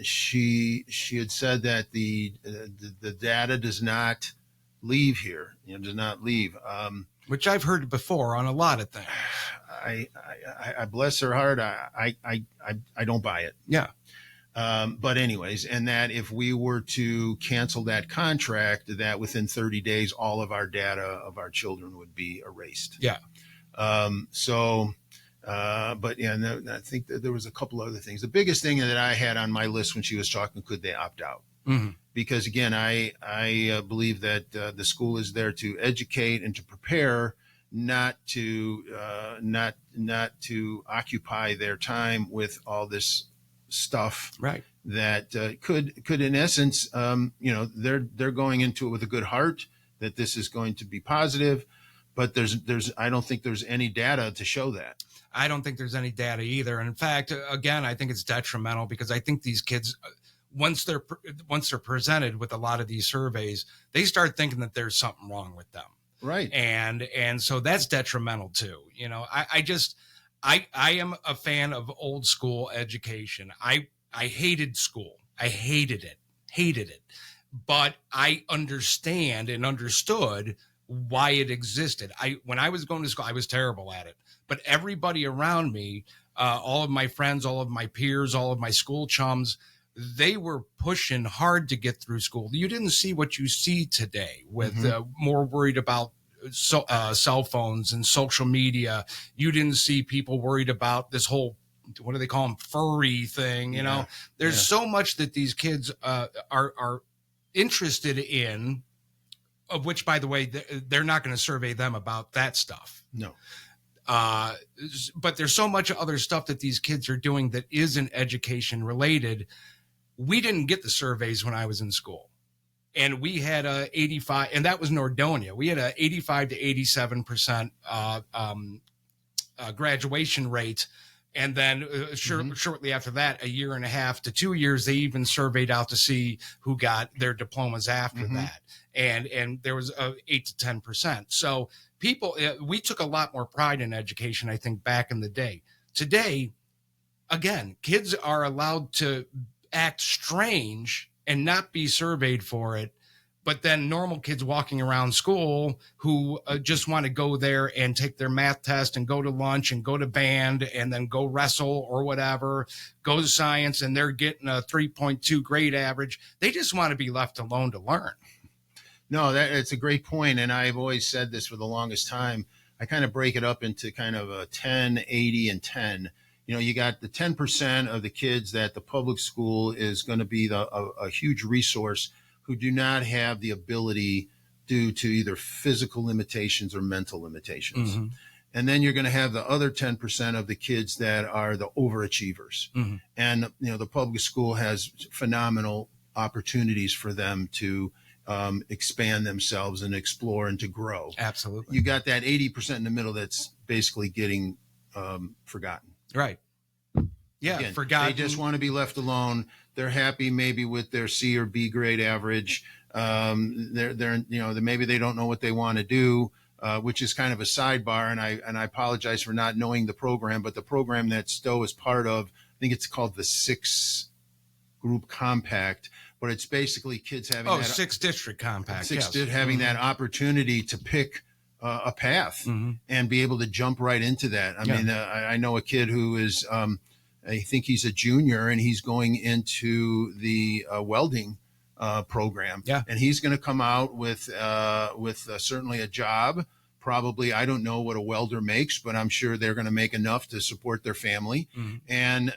[SPEAKER 2] she had said that the data does not leave here, does not leave.
[SPEAKER 1] Which I've heard before on a lot of things.
[SPEAKER 2] I bless her heart. I don't buy it.
[SPEAKER 1] Yeah.
[SPEAKER 2] But anyways, and that if we were to cancel that contract, that within 30 days, all of our data of our children would be erased.
[SPEAKER 1] Yeah.
[SPEAKER 2] But yeah, I think that there was a couple other things. The biggest thing that I had on my list when she was talking, could they opt out?
[SPEAKER 1] Mm-hmm.
[SPEAKER 2] Because again, I believe that the school is there to educate and to prepare, not to occupy their time with all this stuff.
[SPEAKER 1] Right.
[SPEAKER 2] That could in essence, they're going into it with a good heart that this is going to be positive, but I don't think there's any data to show that.
[SPEAKER 1] I don't think there's any data either. And in fact, again, I think it's detrimental because I think these kids, once they're presented with a lot of these surveys, they start thinking that there's something wrong with them.
[SPEAKER 2] Right.
[SPEAKER 1] And so that's detrimental too. I am a fan of old school education. I hated school. I hated it. But I understand and understood why it existed. When I was going to school, I was terrible at it. But everybody around me, all of my friends, all of my peers, all of my school chums, they were pushing hard to get through school. You didn't see what you see today with more worried about cell phones and social media. You didn't see people worried about this whole, what do they call them, furry thing. There's so much that these kids are interested in, of which, by the way, they're not going to survey them about that stuff.
[SPEAKER 2] No.
[SPEAKER 1] But there's so much other stuff that these kids are doing that isn't education related, We didn't get the surveys when I was in school. And we had a 85, and that was Nordonia. We had a 85 to 87% graduation rate. And then shortly after that, a year and a half to 2 years, they even surveyed out to see who got their diplomas after that. And there was 8 to 10%. So people, we took a lot more pride in education, I think, back in the day. Today, again, kids are allowed to act strange and not be surveyed for it. But then normal kids walking around school who just want to go there and take their math test and go to lunch and go to band and then go wrestle or whatever, go to science, and they're getting a 3.2 grade average. They just want to be left alone to learn.
[SPEAKER 2] No, it's a great point. And I've always said this for the longest time. I kind of break it up into kind of a 10, 80, and 10. You know, you got the 10% of the kids that the public school is going to be a huge resource who do not have the ability due to either physical limitations or mental limitations. And then you're going to have the other 10% of the kids that are the overachievers. And, you know, the public school has phenomenal opportunities for them to expand themselves and explore and to grow.
[SPEAKER 1] Absolutely.
[SPEAKER 2] You got that 80% in the middle that's basically getting forgotten.
[SPEAKER 1] Right. Yeah,
[SPEAKER 2] Again,
[SPEAKER 1] forgotten.
[SPEAKER 2] They just want to be left alone. They're happy maybe with their C or B grade average. They're you know, maybe they don't know what they want to do, which is kind of a sidebar. And I apologize for not knowing the program, but the program that Stow is part of, I think it's called the 6 Group Compact, but it's basically kids having that
[SPEAKER 1] 6 District Compact.
[SPEAKER 2] Having that opportunity to pick a path and be able to jump right into that. I mean, I know a kid who is, I think he's a junior and he's going into the welding program. And he's going to come out with certainly a job. Probably, I don't know what a welder makes, but I'm sure they're going to make enough to support their family. And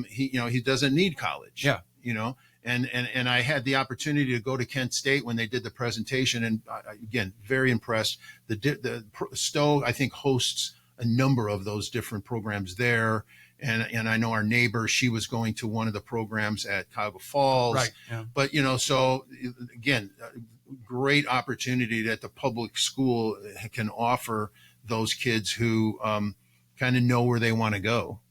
[SPEAKER 2] he doesn't need college. You know. And I had the opportunity to go to Kent State when they did the presentation, and again, very impressed. The Stow, I think, hosts a number of those different programs there. And I know our neighbor, she was going to one of the programs at Cuyahoga Falls.
[SPEAKER 1] Right. Yeah.
[SPEAKER 2] But, you know, so again, great opportunity that the public school can offer those kids who kind of know where they want to go.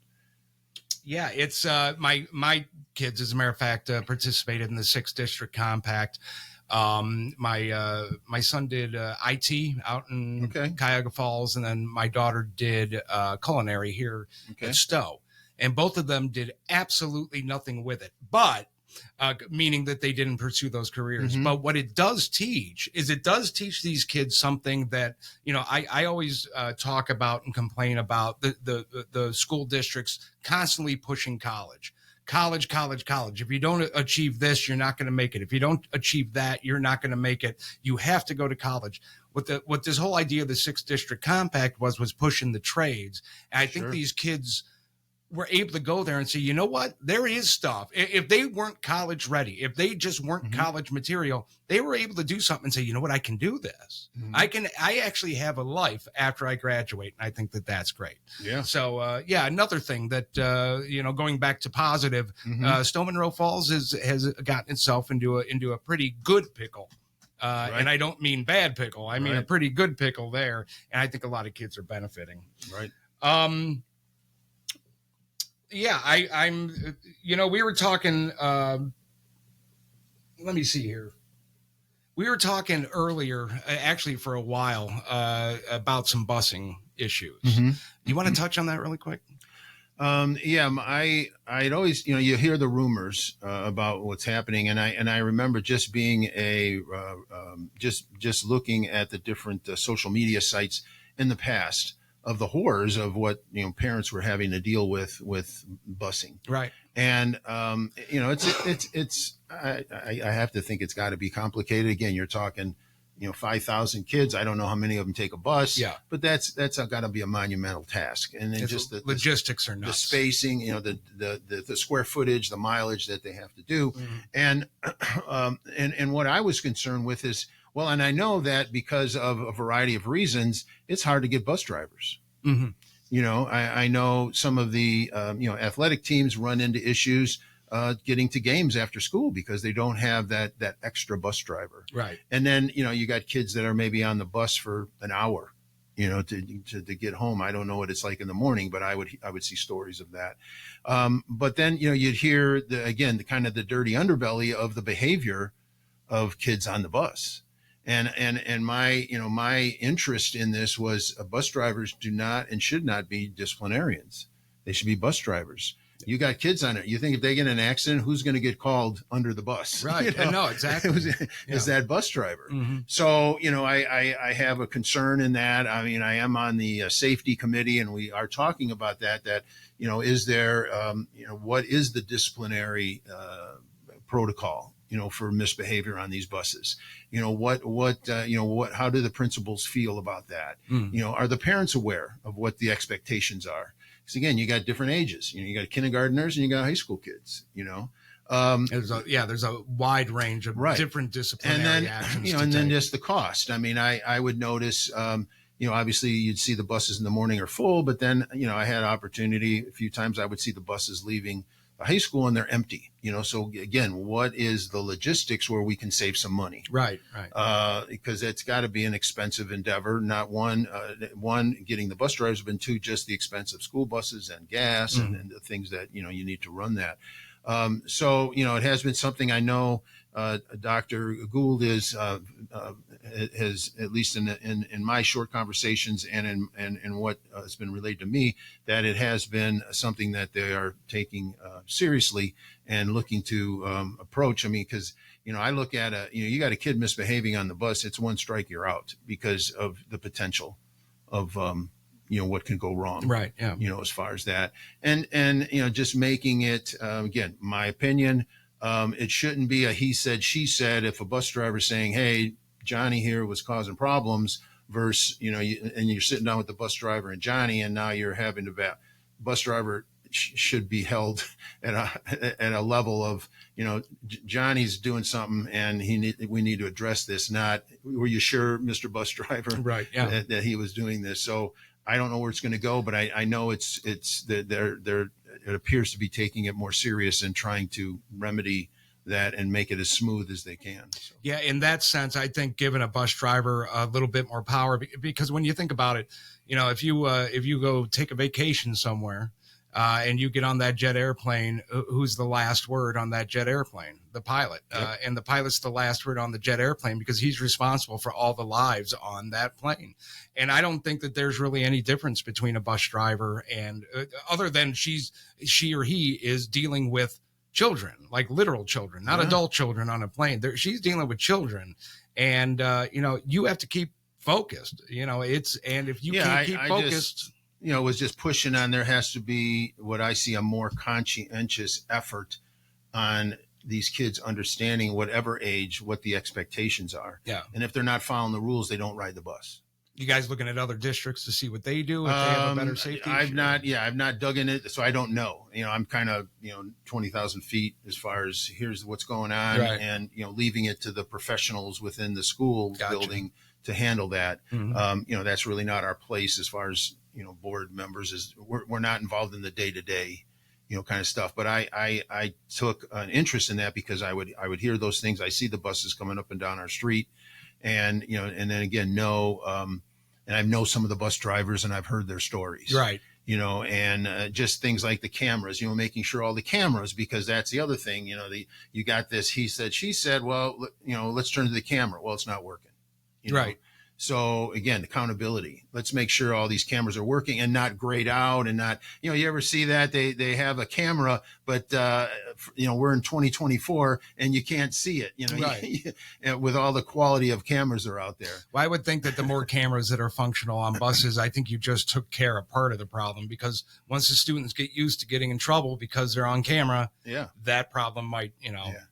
[SPEAKER 1] Yeah, it's my kids, as a matter of fact, participated in the 6th District Compact. My son did IT out in Cuyahoga Falls, and then my daughter did culinary here at Stow. And both of them did absolutely nothing with it, but meaning that they didn't pursue those careers. But what it does teach is it does teach these kids something that, you know, I always talk about and complain about the school districts constantly pushing college. College. If you don't achieve this, you're not going to make it. If you don't achieve that, you're not going to make it. You have to go to college. What this whole idea of the 6th District Compact was pushing the trades. And I think these kids were able to go there and say, you know what, there is stuff. If they weren't college ready, if they just weren't college material, they were able to do something and say, you know what, I can do this. I actually have a life after I graduate. And I think that that's great. Yeah. So, another thing that, going back to positive, Stow Munroe Falls has gotten itself into a pretty good pickle. And I don't mean bad pickle. I mean a pretty good pickle there. And I think a lot of kids are benefiting.
[SPEAKER 2] Right.
[SPEAKER 1] I'm, we were talking, let me see here. We were talking earlier, actually for a while, about some busing issues. Do you want to touch on that really quick?
[SPEAKER 2] I'd always, you hear the rumors about what's happening. And I remember just being just looking at the different social media sites in the past of the horrors of what, parents were having to deal with busing.
[SPEAKER 1] Right.
[SPEAKER 2] And, I have to think it's got to be complicated. Again, you're talking, 5,000 kids. I don't know how many of them take a bus.
[SPEAKER 1] Yeah.
[SPEAKER 2] But that's got to be a monumental task. And then just the
[SPEAKER 1] logistics are nuts.
[SPEAKER 2] The spacing, the square footage, the mileage that they have to do. And what I was concerned with is, well, and I know that because of a variety of reasons, it's hard to get bus drivers. I know some of the, athletic teams run into issues. getting to games after school because they don't have that extra bus driver.
[SPEAKER 1] Right.
[SPEAKER 2] And then, you got kids that are maybe on the bus for an hour, to get home. I don't know what it's like in the morning, but I would see stories of that. But then, you'd hear the kind of the dirty underbelly of the behavior of kids on the bus. And my interest in this was bus drivers do not and should not be disciplinarians. They should be bus drivers. You got kids on it. You think if they get in an accident, who's going to get called under the bus?
[SPEAKER 1] Right. No, exactly.
[SPEAKER 2] Is that bus driver.
[SPEAKER 1] Mm-hmm.
[SPEAKER 2] So, I have a concern in that. I mean, I am on the safety committee, and we are talking about that, is there, what is the disciplinary protocol, for misbehavior on these buses? How do the principals feel about that? Are the parents aware of what the expectations are? Because again, you got different ages. You got kindergartners and you got high school kids.
[SPEAKER 1] There's a wide range of different disciplinary actions.
[SPEAKER 2] And then just the cost. I mean, I would notice. Obviously, you'd see the buses in the morning are full, but then I had opportunity a few times. I would see the buses leaving the high school and they're empty. So again, what is the logistics where we can save some money?
[SPEAKER 1] Right.
[SPEAKER 2] Because it's got to be an expensive endeavor. Not one, getting the bus drivers, but two, just the expense of school buses and gas and the things that, you need to run that. So, it has been something I know, Dr. Gould has, at least in my short conversations and in what has been relayed to me, that it has been something that they are taking seriously and looking to approach. I mean, because, I look at you got a kid misbehaving on the bus, it's one strike, you're out because of the potential of, what can go wrong.
[SPEAKER 1] Right. Yeah.
[SPEAKER 2] As far as that and, just making it, again, my opinion, it shouldn't be a he said, she said. If a bus driver saying, hey, Johnny here was causing problems versus, and you're sitting down with the bus driver and Johnny, and now you're having to bus driver should be held at a level of, Johnny's doing something and we need to address this. Not, were you sure, Mr. Bus Driver,
[SPEAKER 1] right? Yeah.
[SPEAKER 2] that he was doing this. So I don't know where it's going to go, but I know it's it appears to be taking it more serious and trying to remedy that and make it as smooth as they can. So.
[SPEAKER 1] Yeah. In that sense, I think giving a bus driver a little bit more power, because when you think about it, if you go take a vacation somewhere, and you get on that jet airplane, who's the last word on that jet airplane? The pilot. Yep. And the pilot's the last word on the jet airplane because he's responsible for all the lives on that plane. And I don't think that there's really any difference between a bus driver and other than she or he is dealing with children, like literal children, not adult children on a plane. She's dealing with children. And, you have to keep focused, and if you can't keep focused,
[SPEAKER 2] was just pushing on. There has to be what I see a more conscientious effort on these kids understanding, whatever age, what the expectations are.
[SPEAKER 1] Yeah.
[SPEAKER 2] And if they're not following the rules, they don't ride the bus.
[SPEAKER 1] You guys looking at other districts to see what they do if they have a better safety?
[SPEAKER 2] I've not dug in it, so I don't know. I'm kind of 20,000 feet as far as here's what's going on,
[SPEAKER 1] right.
[SPEAKER 2] And leaving it to the professionals within the school building to handle that.
[SPEAKER 1] Mm-hmm.
[SPEAKER 2] That's really not our place as far as board members. Is we're not involved in the day-to-day kind of stuff. But I took an interest in that because I would hear those things. I see the buses coming up and down our street, and and then again and I know some of the bus drivers and I've heard their stories,
[SPEAKER 1] right?
[SPEAKER 2] And just things like the cameras, making sure all the cameras, because that's the other thing, you got this he said, she said, well, let's turn to the camera. Well, it's not working,
[SPEAKER 1] right?
[SPEAKER 2] So again, accountability. Let's make sure all these cameras are working and not grayed out and not, you ever see that they have a camera, but we're in 2024 and you can't see it,
[SPEAKER 1] right.
[SPEAKER 2] With all the quality of cameras that are out there.
[SPEAKER 1] Well, I would think that the more cameras that are functional on buses, I think you just took care of part of the problem, because once the students get used to getting in trouble because they're on camera, that problem might,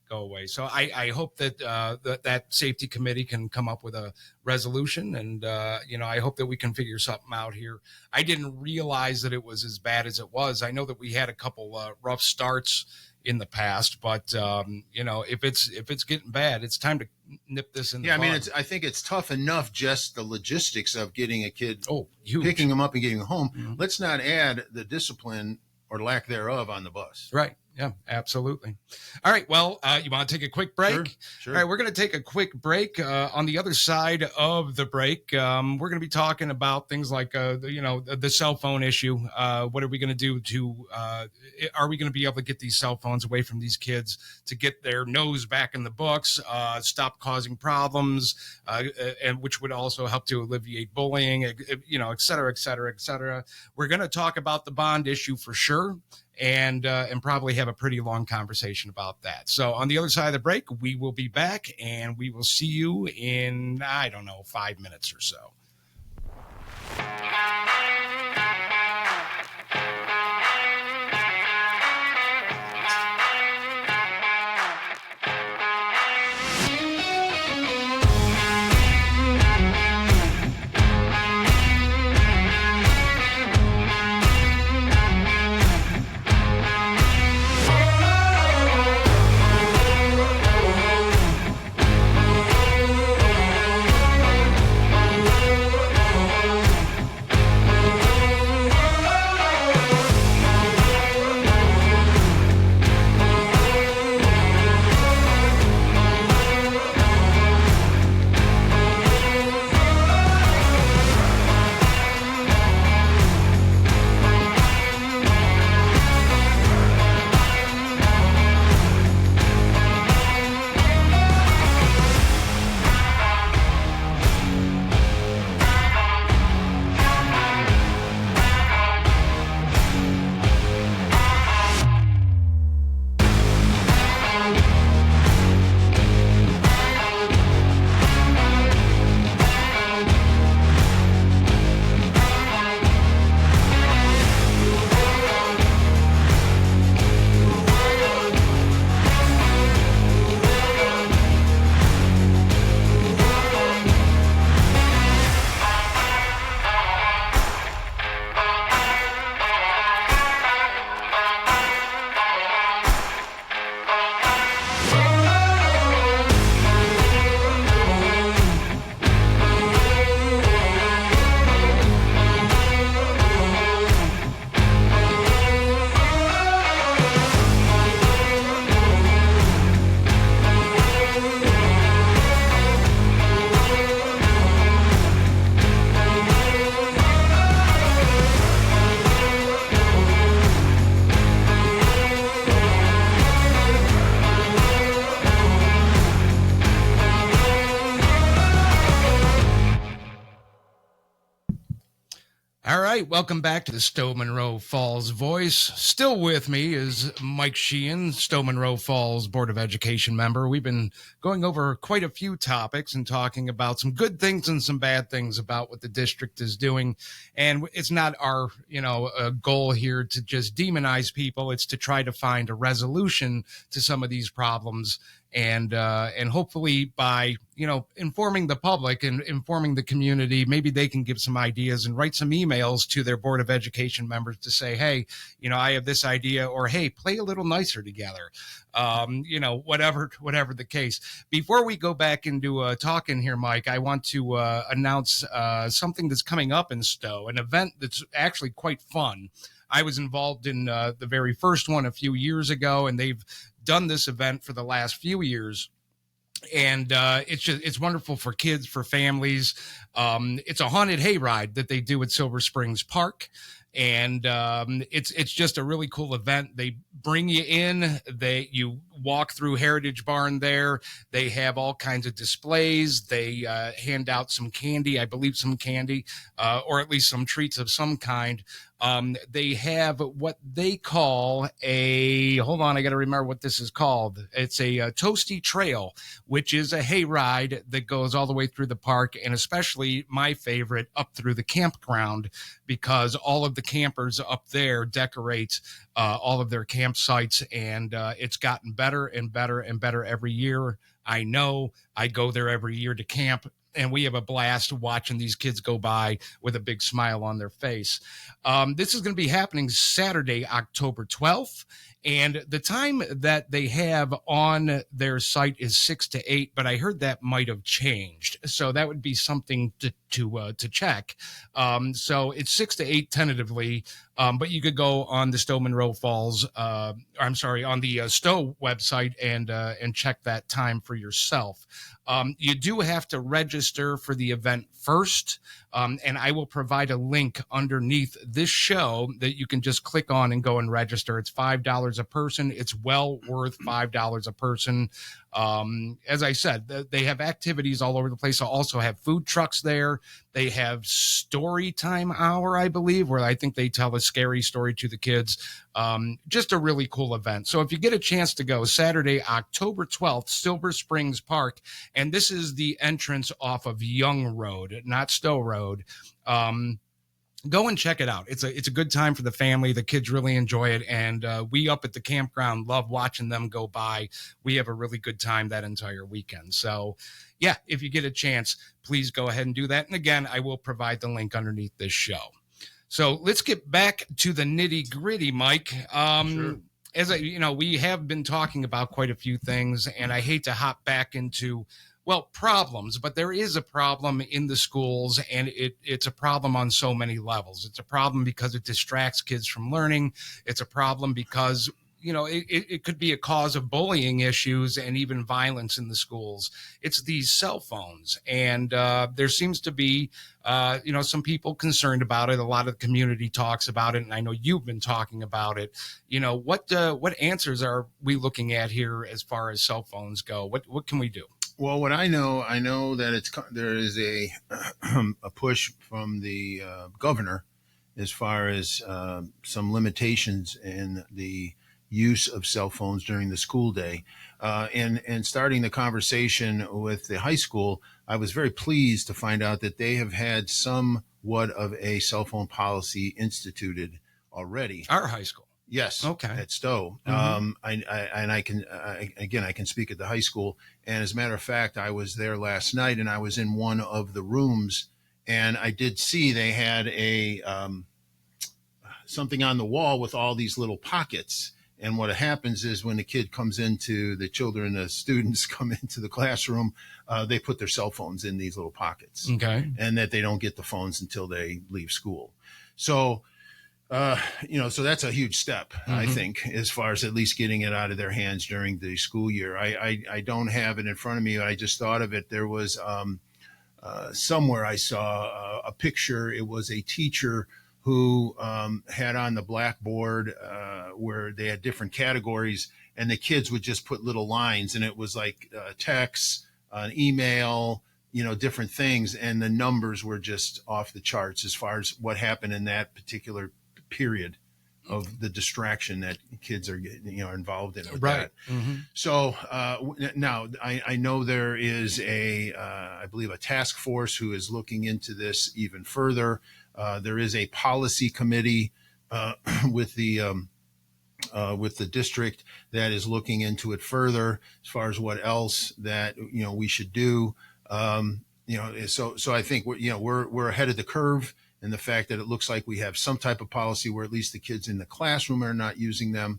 [SPEAKER 1] go away. So I hope that that safety committee can come up with a resolution, and I hope that we can figure something out here. I didn't realize that it was as bad as it was. I know that we had a couple rough starts in the past, but if it's getting bad, it's time to nip this in the bud.
[SPEAKER 2] I mean, I think it's tough enough just the logistics of getting a kid,
[SPEAKER 1] huge.
[SPEAKER 2] Picking them up and getting them home.
[SPEAKER 1] Mm-hmm.
[SPEAKER 2] Let's not add the discipline or lack thereof on the bus.
[SPEAKER 1] Right. Yeah, absolutely. All right. Well, you want to take a quick break?
[SPEAKER 2] Sure.
[SPEAKER 1] All right. We're going to take a quick break. On the other side of the break, we're going to be talking about things like, the cell phone issue. What are we going to do are we going to be able to get these cell phones away from these kids to get their nose back in the books, stop causing problems, and which would also help to alleviate bullying, et cetera, et cetera, et cetera. We're going to talk about the bond issue for sure. And probably have a pretty long conversation about that. So on the other side of the break, we will be back and we will see you in, 5 minutes or so. All right, welcome back to the Stow Munroe Falls Voice. Still with me is Mike Sheehan, Stow Munroe Falls Board of Education member. We've been going over quite a few topics and talking about some good things and some bad things about what the district is doing. And it's not our, goal here to just demonize people. It's to try to find a resolution to some of these problems. And hopefully by, informing the public and informing the community, maybe they can give some ideas and write some emails to their Board of Education members to say, hey, I have this idea, or, hey, play a little nicer together. Whatever the case. Before we go back into talking here, Mike, I want to announce something that's coming up in Stow, an event that's actually quite fun. I was involved in the very first one a few years ago, and they've done this event for the last few years. And it's wonderful for kids, for families. It's a haunted hayride that they do at Silver Springs Park. And it's just a really cool event. They bring you in, you walk through Heritage Barn there. They have all kinds of displays. They hand out some candy, I believe some candy, or at least some treats of some kind. They have what they call hold on, I got to remember what this is called. It's a Toasty Trail, which is a hayride that goes all the way through the park, and especially my favorite, up through the campground, because all of the campers up there decorate all of their campsites, and it's gotten better and better and better every year. I know I go there every year to camp, and we have a blast watching these kids go by with a big smile on their face. This is going to be happening Saturday, October 12th. And the time that they have on their site is 6 to 8, but I heard that might have changed. So that would be something to check. So it's 6 to 8 tentatively, but you could go on the Stow Munroe Falls, on the Stow website and check that time for yourself. You do have to register for the event first, and I will provide a link underneath this show that you can just click on and go and register. It's $5 a person. It's well worth $5 a person. As I said, they have activities all over the place. They'll also have food trucks there. They have story time hour, I believe, where I think they tell a scary story to the kids. Just a really cool event. So if you get a chance to go, Saturday, October 12th, Silver Springs Park, and this is the entrance off of Young Road, not Stow Road. Go and check it out. It's a good time for the family. The kids really enjoy it. And we up at the campground love watching them go by. We have a really good time that entire weekend. So yeah, if you get a chance, please go ahead and do that. And again, I will provide the link underneath this show. So let's get back to the nitty gritty, Mike.
[SPEAKER 2] Sure.
[SPEAKER 1] As we have been talking about quite a few things, and I hate to hop back into problems, but there is a problem in the schools, and it's a problem on so many levels. It's a problem because it distracts kids from learning. It's a problem because, it could be a cause of bullying issues and even violence in the schools. It's these cell phones. And there seems to be, some people concerned about it. A lot of the community talks about it. And I know you've been talking about it. What answers are we looking at here as far as cell phones go? What can we do?
[SPEAKER 2] Well, what I know that there is a push from the governor as far as some limitations in the use of cell phones during the school day. And starting the conversation with the high school, I was very pleased to find out that they have had somewhat of a cell phone policy instituted already.
[SPEAKER 1] Our high school.
[SPEAKER 2] Yes.
[SPEAKER 1] Okay.
[SPEAKER 2] At Stow.
[SPEAKER 1] Mm-hmm.
[SPEAKER 2] I can speak at the high school. And as a matter of fact, I was there last night and I was in one of the rooms and I did see they had something on the wall with all these little pockets. And what happens is when the students come into the classroom, they put their cell phones in these little pockets.
[SPEAKER 1] Okay.
[SPEAKER 2] And that they don't get the phones until they leave school. So, so that's a huge step, I think, as far as at least getting it out of their hands during the school year. I don't have it in front of me, but I just thought of it. There was somewhere I saw a picture. It was a teacher who had on the blackboard where they had different categories, and the kids would just put little lines, and it was like text, an email, different things, and the numbers were just off the charts as far as what happened in that particular period of the distraction that kids are involved in with
[SPEAKER 1] right.
[SPEAKER 2] that. Mm-hmm. So now I know there is I believe a task force who is looking into this even further. There is a policy committee with the district that is looking into it further as far as what else that we should do. So I think we're ahead of the curve in the fact that it looks like we have some type of policy where at least the kids in the classroom are not using them.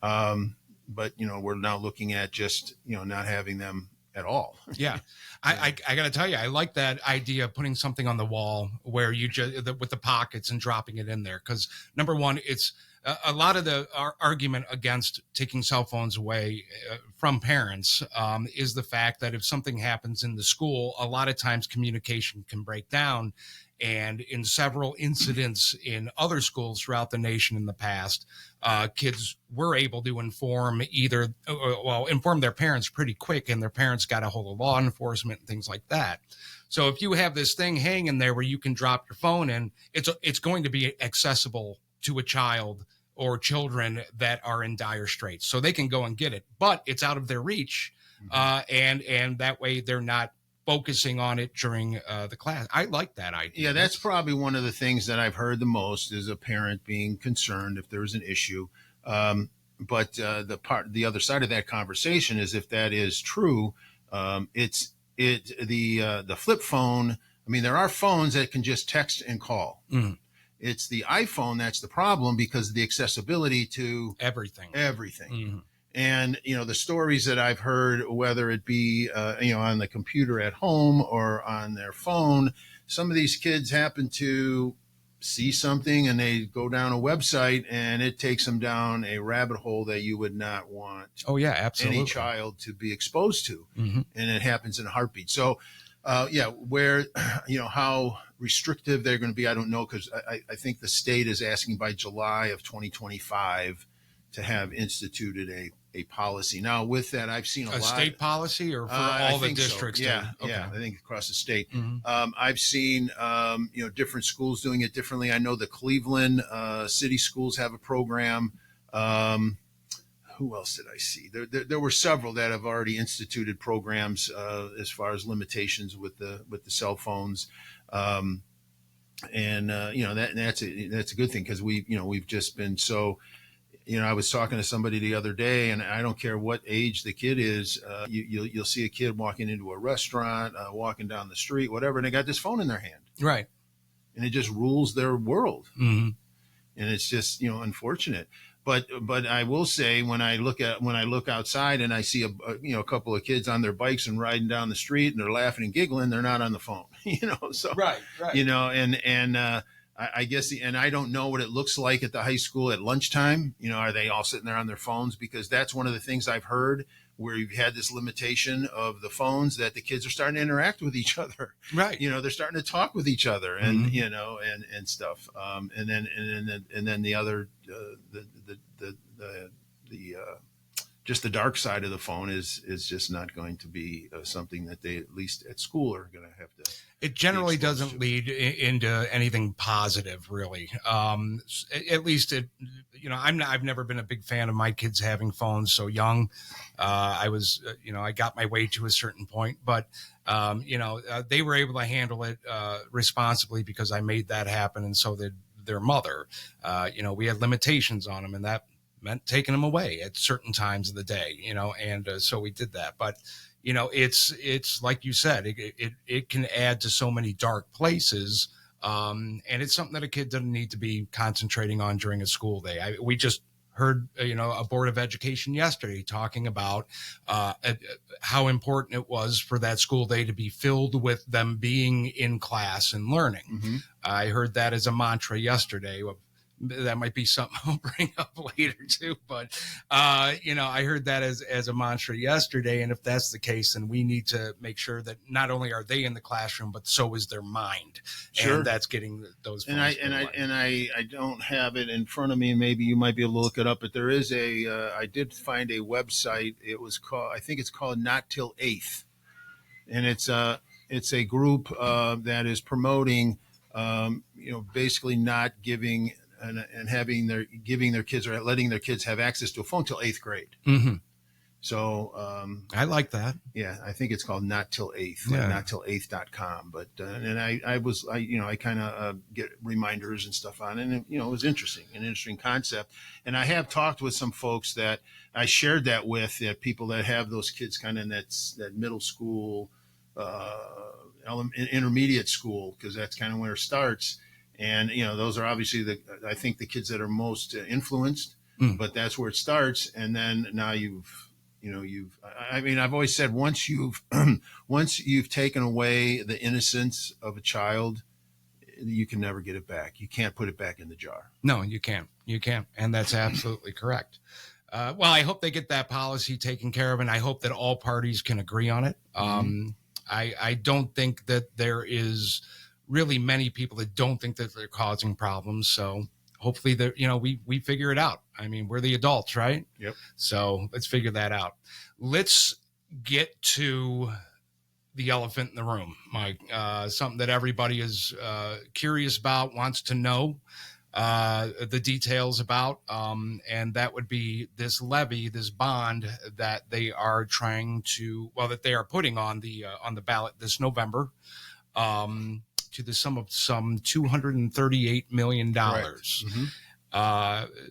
[SPEAKER 2] But we're now looking at just not having them at all.
[SPEAKER 1] Yeah. I got to tell you, I like that idea of putting something on the wall where you just with the pockets and dropping it in there. Because number one, it's a lot of the argument against taking cell phones away from parents is the fact that if something happens in the school, a lot of times communication can break down. And in several incidents in other schools throughout the nation in the past, kids were able to inform their parents pretty quick, and their parents got a hold of law enforcement and things like that. So if you have this thing hanging there where you can drop your phone in, it's going to be accessible to a child or children that are in dire straits, so they can go and get it, but it's out of their reach, and that way they're not focusing on it during the class. I like that idea.
[SPEAKER 2] Yeah, that's probably one of the things that I've heard the most is a parent being concerned if there's an issue. But the other side of that conversation is if that is true, it's the flip phone. I mean, there are phones that can just text and call.
[SPEAKER 1] Mm.
[SPEAKER 2] It's the iPhone that's the problem because of the accessibility to
[SPEAKER 1] Everything.
[SPEAKER 2] Mm-hmm. And, the stories that I've heard, whether it be, on the computer at home or on their phone, some of these kids happen to see something and they go down a website and it takes them down a rabbit hole that you would not want
[SPEAKER 1] absolutely
[SPEAKER 2] any child to be exposed to.
[SPEAKER 1] Mm-hmm.
[SPEAKER 2] And it happens in a heartbeat. So, where, how restrictive they're going to be, I don't know, because I think the state is asking by July of 2025 to have instituted a policy. Now, with that, I've seen a
[SPEAKER 1] state policy or for all the districts.
[SPEAKER 2] So. Yeah, yeah, I think across the state.
[SPEAKER 1] Mm-hmm.
[SPEAKER 2] I've seen, different schools doing it differently. I know the Cleveland city schools have a program. Who else did I see? There were several that have already instituted programs as far as limitations with the cell phones, that's a good thing because we've just been so. I was talking to somebody the other day, and I don't care what age the kid is. You'll see a kid walking into a restaurant, walking down the street, whatever, and they got this phone in their hand,
[SPEAKER 1] right? And
[SPEAKER 2] it just rules their world,
[SPEAKER 1] mm-hmm.
[SPEAKER 2] and it's just unfortunate. But I will say when I look outside and I see a couple of kids on their bikes and riding down the street and they're laughing and giggling, they're not on the phone, So
[SPEAKER 1] right.
[SPEAKER 2] I guess, and I don't know what it looks like at the high school at lunchtime. Are they all sitting there on their phones? Because that's one of the things I've heard where you've had this limitation of the phones that the kids are starting to interact with each other.
[SPEAKER 1] Right.
[SPEAKER 2] They're starting to talk with each other and,
[SPEAKER 1] mm-hmm.
[SPEAKER 2] and stuff. And then the other, just the dark side of the phone is just not going to be something that they, at least at school, are going to have to.
[SPEAKER 1] It generally doesn't lead into anything positive, really. At least I've never been a big fan of my kids having phones so young. I was, I got my way to a certain point, but they were able to handle it responsibly because I made that happen, and so did their mother. We had limitations on them, and that meant taking them away at certain times of the day, and so we did that. But it's like you said, it can add to so many dark places, and it's something that a kid doesn't need to be concentrating on during a school day. We just heard a board of education yesterday talking about how important it was for that school day to be filled with them being in class and learning.
[SPEAKER 2] Mm-hmm.
[SPEAKER 1] I heard that as a mantra yesterday. That might be something I'll bring up later too, but I heard that as a mantra yesterday. And if that's the case, then we need to make sure that not only are they in the classroom, but so is their mind.
[SPEAKER 2] Sure.
[SPEAKER 1] And that's getting those.
[SPEAKER 2] And I don't have it in front of me. Maybe you might be able to look it up, but there is I did find a website. It was I think it's called Not Till 8th. And it's a group that is promoting, basically not giving and giving their kids or letting their kids have access to a phone till 8th grade.
[SPEAKER 1] Mm-hmm.
[SPEAKER 2] So
[SPEAKER 1] I like that.
[SPEAKER 2] Yeah, I think it's called Not Till 8th,
[SPEAKER 1] yeah.
[SPEAKER 2] Not Till 8th.com. But and I kind of get reminders and stuff on it, and it was an interesting concept. And I have talked with some folks that I shared that with, people that have those kids kind of in that middle school, intermediate school, because that's kind of where it starts. And, those are obviously I think the kids that are most influenced, but that's where it starts. And then now I've always said once you've taken away the innocence of a child, you can never get it back. You can't put it back in the jar.
[SPEAKER 1] No, you can't. And that's absolutely correct. Well, I hope they get that policy taken care of, and I hope that all parties can agree on it.
[SPEAKER 2] Mm-hmm.
[SPEAKER 1] I don't think that there is really many people that don't think that they're causing problems. So hopefully that, we figure it out. I mean, we're the adults, right?
[SPEAKER 2] Yep.
[SPEAKER 1] So let's figure that out. Let's get to the elephant in the room, Mike. Something that everybody is curious about, wants to know the details about. And that would be this levy, this bond that they are that they are putting on the ballot this November. To the sum of some $238 million.
[SPEAKER 2] Mm-hmm.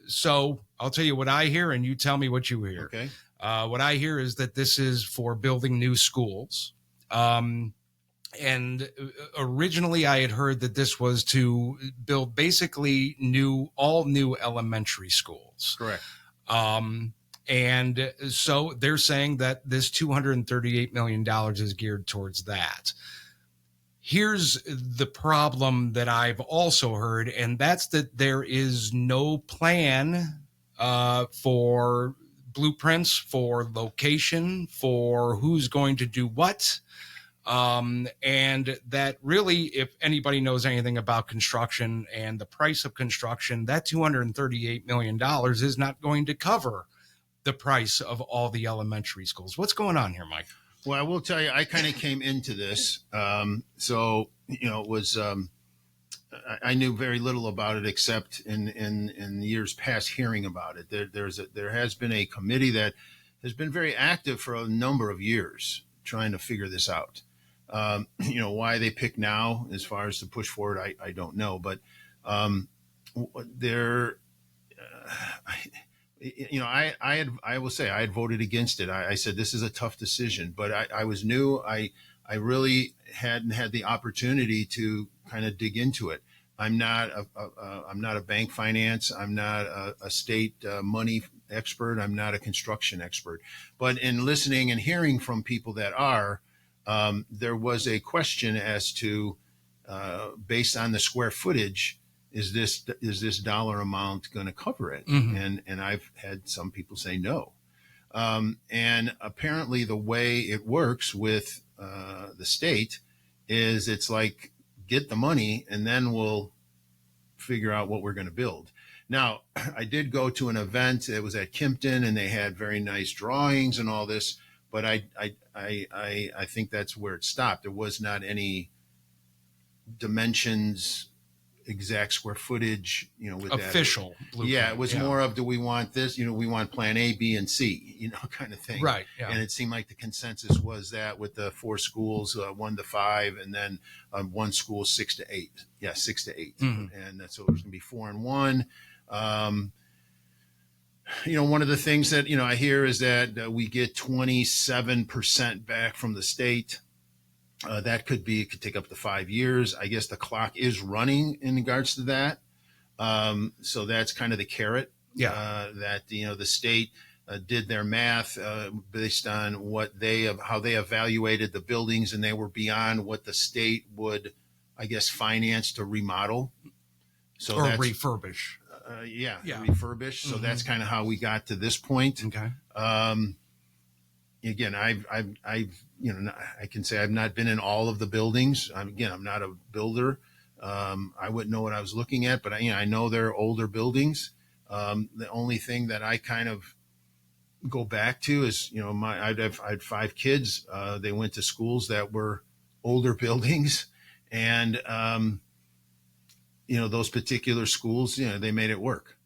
[SPEAKER 1] So I'll tell you what I hear, and you tell me what you hear.
[SPEAKER 2] Okay.
[SPEAKER 1] What I hear is that this is for building new schools. And originally I had heard that this was to build basically all new elementary schools.
[SPEAKER 2] Correct.
[SPEAKER 1] And so they're saying that this $238 million is geared towards that. Here's the problem that I've also heard, and that's that there is no plan for blueprints, for location, for who's going to do what. And that really, if anybody knows anything about construction and the price of construction, that $238 million is not going to cover the price of all the elementary schools. What's going on here, Mike?
[SPEAKER 2] Well, I will tell you, I kind of came into this. So, it was, I knew very little about it except in years past hearing about it. There has been a committee that has been very active for a number of years trying to figure this out. Why they pick now as far as to push forward, I don't know. But I will say I had voted against it. I said this is a tough decision, but I was new. I really hadn't had the opportunity to kind of dig into it. I'm not a bank finance. I'm not a state money expert. I'm not a construction expert. But in listening and hearing from people that are, there was a question as to, based on the square footage, is this dollar amount going to cover it? Mm-hmm. And I've had some people say no. And apparently the way it works with the state is it's like, get the money and then we'll figure out what we're going to build. Now, I did go to an event. It was at Kimpton and they had very nice drawings and all this, but I think that's where it stopped. There was not any dimensions, exact square footage, with
[SPEAKER 1] official
[SPEAKER 2] that.
[SPEAKER 1] Blueprint.
[SPEAKER 2] Yeah, it was more of, do we want this? We want plan A, B, and C, kind of thing.
[SPEAKER 1] Right. Yeah.
[SPEAKER 2] And it seemed like the consensus was that with the 4 schools, 1 to 5, and then 1 school 6 to 8. Yeah, 6 to 8. Mm-hmm. And so it was going to be 4 and 1. One of the things that, I hear is that we get 27% back from the state. That could take up to 5 years. I guess the clock is running in regards to that. So that's kind of the carrot.
[SPEAKER 1] Yeah.
[SPEAKER 2] That, the state did their math based on how they evaluated the buildings, and they were beyond what the state would, I guess, finance to remodel. So
[SPEAKER 1] or refurbish.
[SPEAKER 2] Refurbish. So that's kind of how we got to this point.
[SPEAKER 1] Okay.
[SPEAKER 2] Again, I've I can say I've not been in all of the buildings. I'm not a builder. I wouldn't know what I was looking at, but I know they're older buildings. The only thing that I kind of go back to is, I had 5 kids. They went to schools that were older buildings, and those particular schools, they made it work.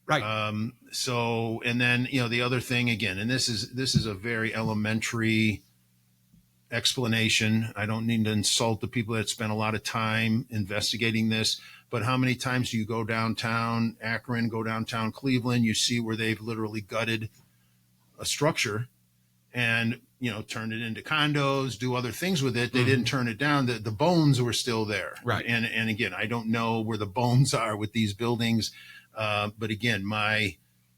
[SPEAKER 1] Right.
[SPEAKER 2] So, and then, the other thing again, and this is a very elementary explanation. I don't need to insult the people that spent a lot of time investigating this, but how many times do you go downtown Akron, go downtown Cleveland, you see where they've literally gutted a structure and, turned it into condos, do other things with it. They didn't turn it down. The bones were still there.
[SPEAKER 1] Right.
[SPEAKER 2] And again, I don't know where the bones are with these buildings. But again, my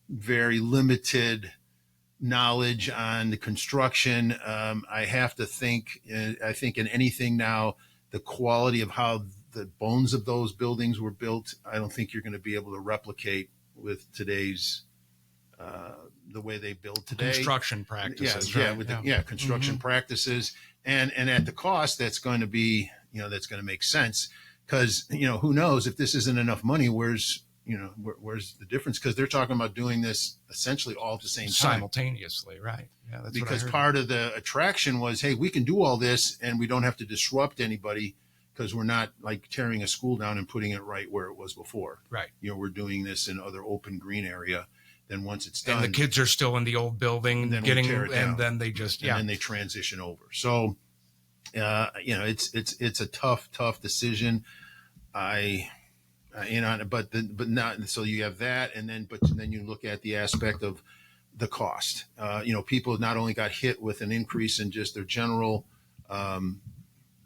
[SPEAKER 2] very limited knowledge on the construction, I have to think, I think in anything now, the quality of how the bones of those buildings were built, I don't think you're going to be able to replicate with today's, the way they build today.
[SPEAKER 1] Construction practices.
[SPEAKER 2] Construction practices. And at the cost, that's going to be, that's going to make sense. Because, who knows if this isn't enough money, where's the difference? Because they're talking about doing this essentially all at the same time.
[SPEAKER 1] Simultaneously, right. Yeah, that's
[SPEAKER 2] because part of the attraction was, hey, we can do all this and we don't have to disrupt anybody because we're not like tearing a school down and putting it right where it was before.
[SPEAKER 1] Right.
[SPEAKER 2] We're doing this in other open green area. Then once it's done,
[SPEAKER 1] and the kids are still in the old building, then then they just
[SPEAKER 2] and then they transition over. So, it's a tough decision. But not so you have that, and then you look at the aspect of the cost. People not only got hit with an increase in just their general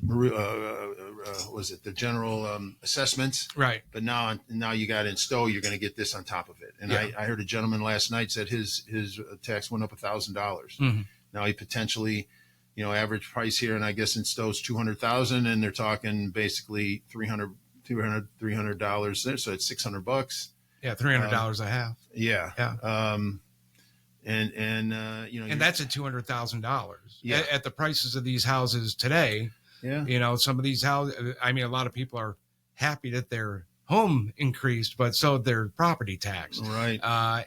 [SPEAKER 2] was it the general assessments?
[SPEAKER 1] Right.
[SPEAKER 2] But now you got in Stow, you're going to get this on top of it. And
[SPEAKER 1] Yeah.
[SPEAKER 2] I heard a gentleman last night said his tax went up $1,000.
[SPEAKER 1] Mm-hmm.
[SPEAKER 2] Now he potentially, average price here, and I guess in Stow's 200,000, and they're talking basically $300 there, so it's $600.
[SPEAKER 1] Yeah, $300 a half.
[SPEAKER 2] Yeah.
[SPEAKER 1] Yeah.
[SPEAKER 2] And
[SPEAKER 1] that's at $200,000.
[SPEAKER 2] Yeah.
[SPEAKER 1] At the prices of these houses today.
[SPEAKER 2] Yeah.
[SPEAKER 1] Some of these houses, I mean, a lot of people are happy that their home increased, but so their property tax.
[SPEAKER 2] Right.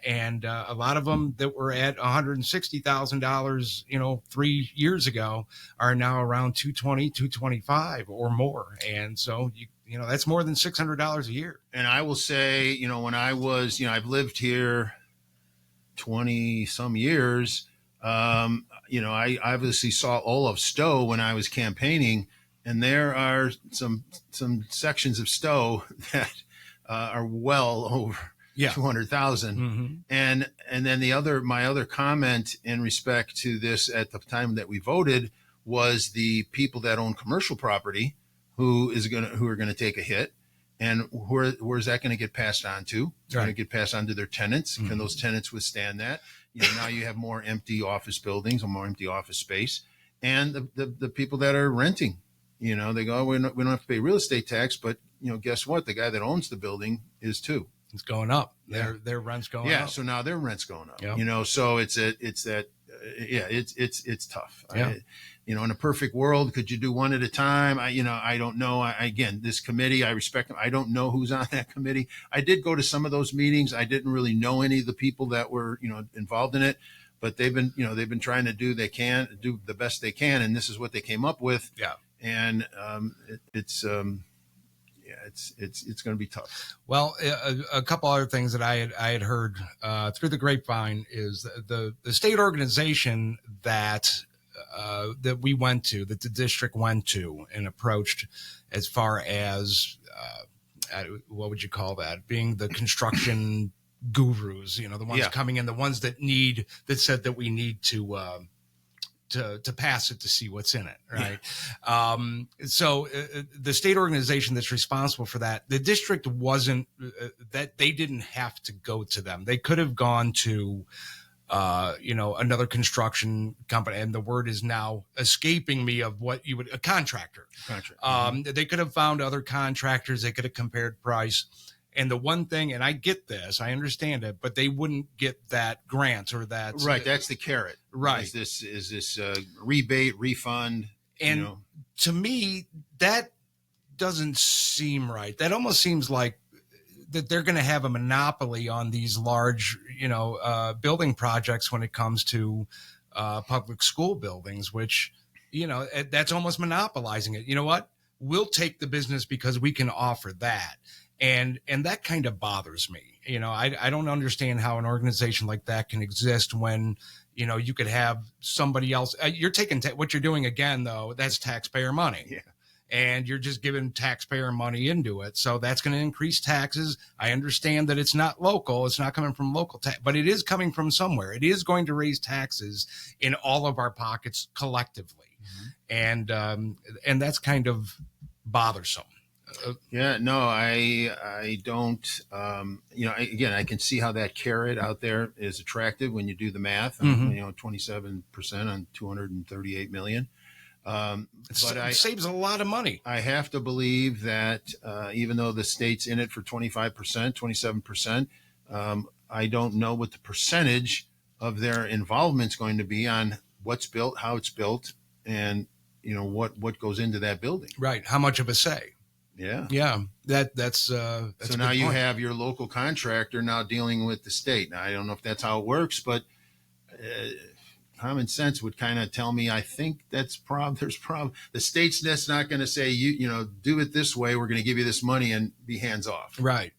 [SPEAKER 1] And a lot of them that were at $160,000, 3 years ago are now around 220, 225 or more. And so, that's more than $600 a year.
[SPEAKER 2] And I will say, when I was, I've lived here 20 some years. I obviously saw all of Stow when I was campaigning, and there are some sections of Stow that are well over 200,000.
[SPEAKER 1] Mm-hmm.
[SPEAKER 2] And then my other comment in respect to this at the time that we voted was the people that own commercial property who are going to take a hit. And where's that going to get passed on to? It's going to get passed on to their tenants. Mm-hmm. Can those tenants withstand that? Now you have more empty office buildings or more empty office space. And the people that are renting, they go, we don't have to pay real estate tax, but, guess what? The guy that owns the building is too.
[SPEAKER 1] It's going up.
[SPEAKER 2] Yeah.
[SPEAKER 1] Their rent's going up.
[SPEAKER 2] Yeah. So now their rent's going up,
[SPEAKER 1] Yep.
[SPEAKER 2] So it's tough.
[SPEAKER 1] Yeah.
[SPEAKER 2] In a perfect world, could you do one at a time? I don't know. Again, this committee, I respect them. I don't know who's on that committee. I did go to some of those meetings. I didn't really know any of the people that were, involved in it, but they've been trying to do the best they can. And this is what they came up with.
[SPEAKER 1] Yeah.
[SPEAKER 2] And it's going to be tough.
[SPEAKER 1] Well, a couple other things that I had heard through the grapevine is the state organization that we went to, that the district went to and approached, as far as what would you call that? Being the construction gurus, the ones coming in, the ones that said that we need to pass it to see what's in it. Right. Yeah. So the state organization that's responsible for that, the district wasn't that they didn't have to go to them. They could have gone to, another construction company, and the word is now escaping me of what a contractor. They could have found other contractors. They could have compared price. And the one thing, and I get this, I understand it, but they wouldn't get that grant or that.
[SPEAKER 2] Right. That's the carrot.
[SPEAKER 1] Right.
[SPEAKER 2] Is this rebate, refund?
[SPEAKER 1] And to me, that doesn't seem right. That almost seems like that they're going to have a monopoly on these large, building projects when it comes to public school buildings, which, that's almost monopolizing it. You know what? We'll take the business because we can offer that. And that kind of bothers me. I don't understand how an organization like that can exist when, you could have somebody else. You're taking what you're doing again, though. That's taxpayer money.
[SPEAKER 2] Yeah.
[SPEAKER 1] And you're just giving taxpayer money into it. So that's going to increase taxes. I understand that it's not local. It's not coming from local tax, but it is coming from somewhere. It is going to raise taxes in all of our pockets collectively. Mm-hmm. And that's kind of bothersome.
[SPEAKER 2] I don't, again, I can see how that carrot out there is attractive when you do the math,
[SPEAKER 1] mm-hmm.
[SPEAKER 2] 27% on 238 million.
[SPEAKER 1] But it saves a lot of money.
[SPEAKER 2] I have to believe that even though the state's in it for 25%, 27%, I don't know what the percentage of their involvement's going to be on what's built, how it's built, and what goes into that building.
[SPEAKER 1] Right. How much of a say?
[SPEAKER 2] Yeah.
[SPEAKER 1] Yeah. That's so
[SPEAKER 2] now you have your local contractor now dealing with the state. Now I don't know if that's how it works, but common sense would kind of tell me, I think there's problem. The state's that's not going to say, do it this way. We're going to give you this money and be hands off.
[SPEAKER 1] Right.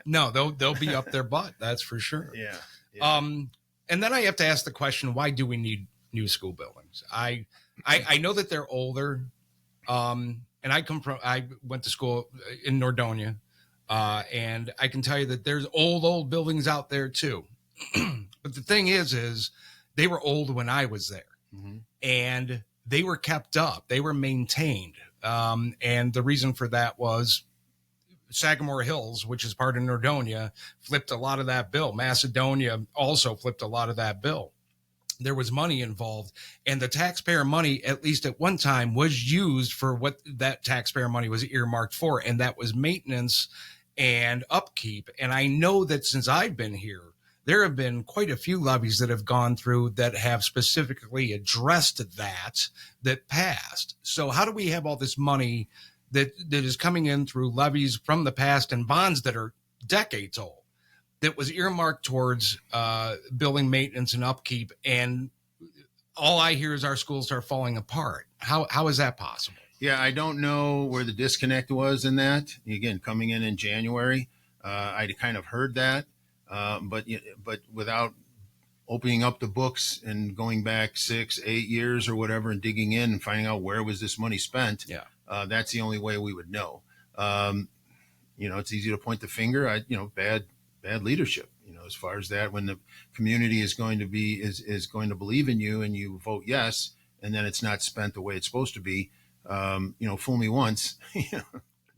[SPEAKER 1] No, they'll be up their butt. That's for sure.
[SPEAKER 2] Yeah.
[SPEAKER 1] And then I have to ask the question, why do we need new school buildings? I know that they're older. And I went to school in Nordonia. And I can tell you that there's old buildings out there too. But the thing is they were old when I was there. Mm-hmm. And they were kept up, they were maintained. And the reason for that was Sagamore Hills, which is part of Nordonia, flipped a lot of that bill. Macedonia also flipped a lot of that bill. There was money involved, and the taxpayer money, at least at one time, was used for what that taxpayer money was earmarked for, and that was maintenance and upkeep. And I know that since I've been here, there have been quite a few levies that have gone through that have specifically addressed that passed. So how do we have all this money that is coming in through levies from the past and bonds that are decades old, that was earmarked towards building maintenance and upkeep, and all I hear is our schools are falling apart? How is that possible?
[SPEAKER 2] Yeah, I don't know where the disconnect was in that. Again, coming in January, I kind of heard that, but without opening up the books and going back 6, 8 years or whatever and digging in and finding out where was this money spent.
[SPEAKER 1] Yeah,
[SPEAKER 2] that's the only way we would know. It's easy to point the finger. Bad leadership, as far as that, when the community is going to be, is going to believe in you and you vote yes, and then it's not spent the way it's supposed to be. Fool me once.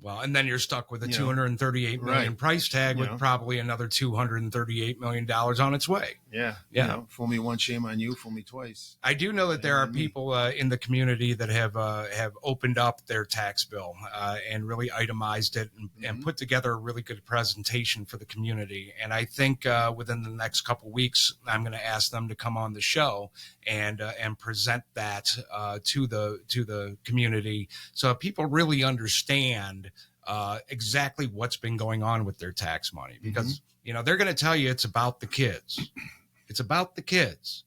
[SPEAKER 1] Well, and then you're stuck with a $238 million price tag with probably another $238 million on its way.
[SPEAKER 2] Yeah. Fool me once, shame on you. Fool me twice.
[SPEAKER 1] I do know that there are people in the community that have opened up their tax bill and really itemized it and put together a really good presentation for the community. And I think within the next couple of weeks, I'm going to ask them to come on the show and present that to the community, so people really understand exactly what's been going on with their tax money, because they're going to tell you it's about the kids. It's about the kids,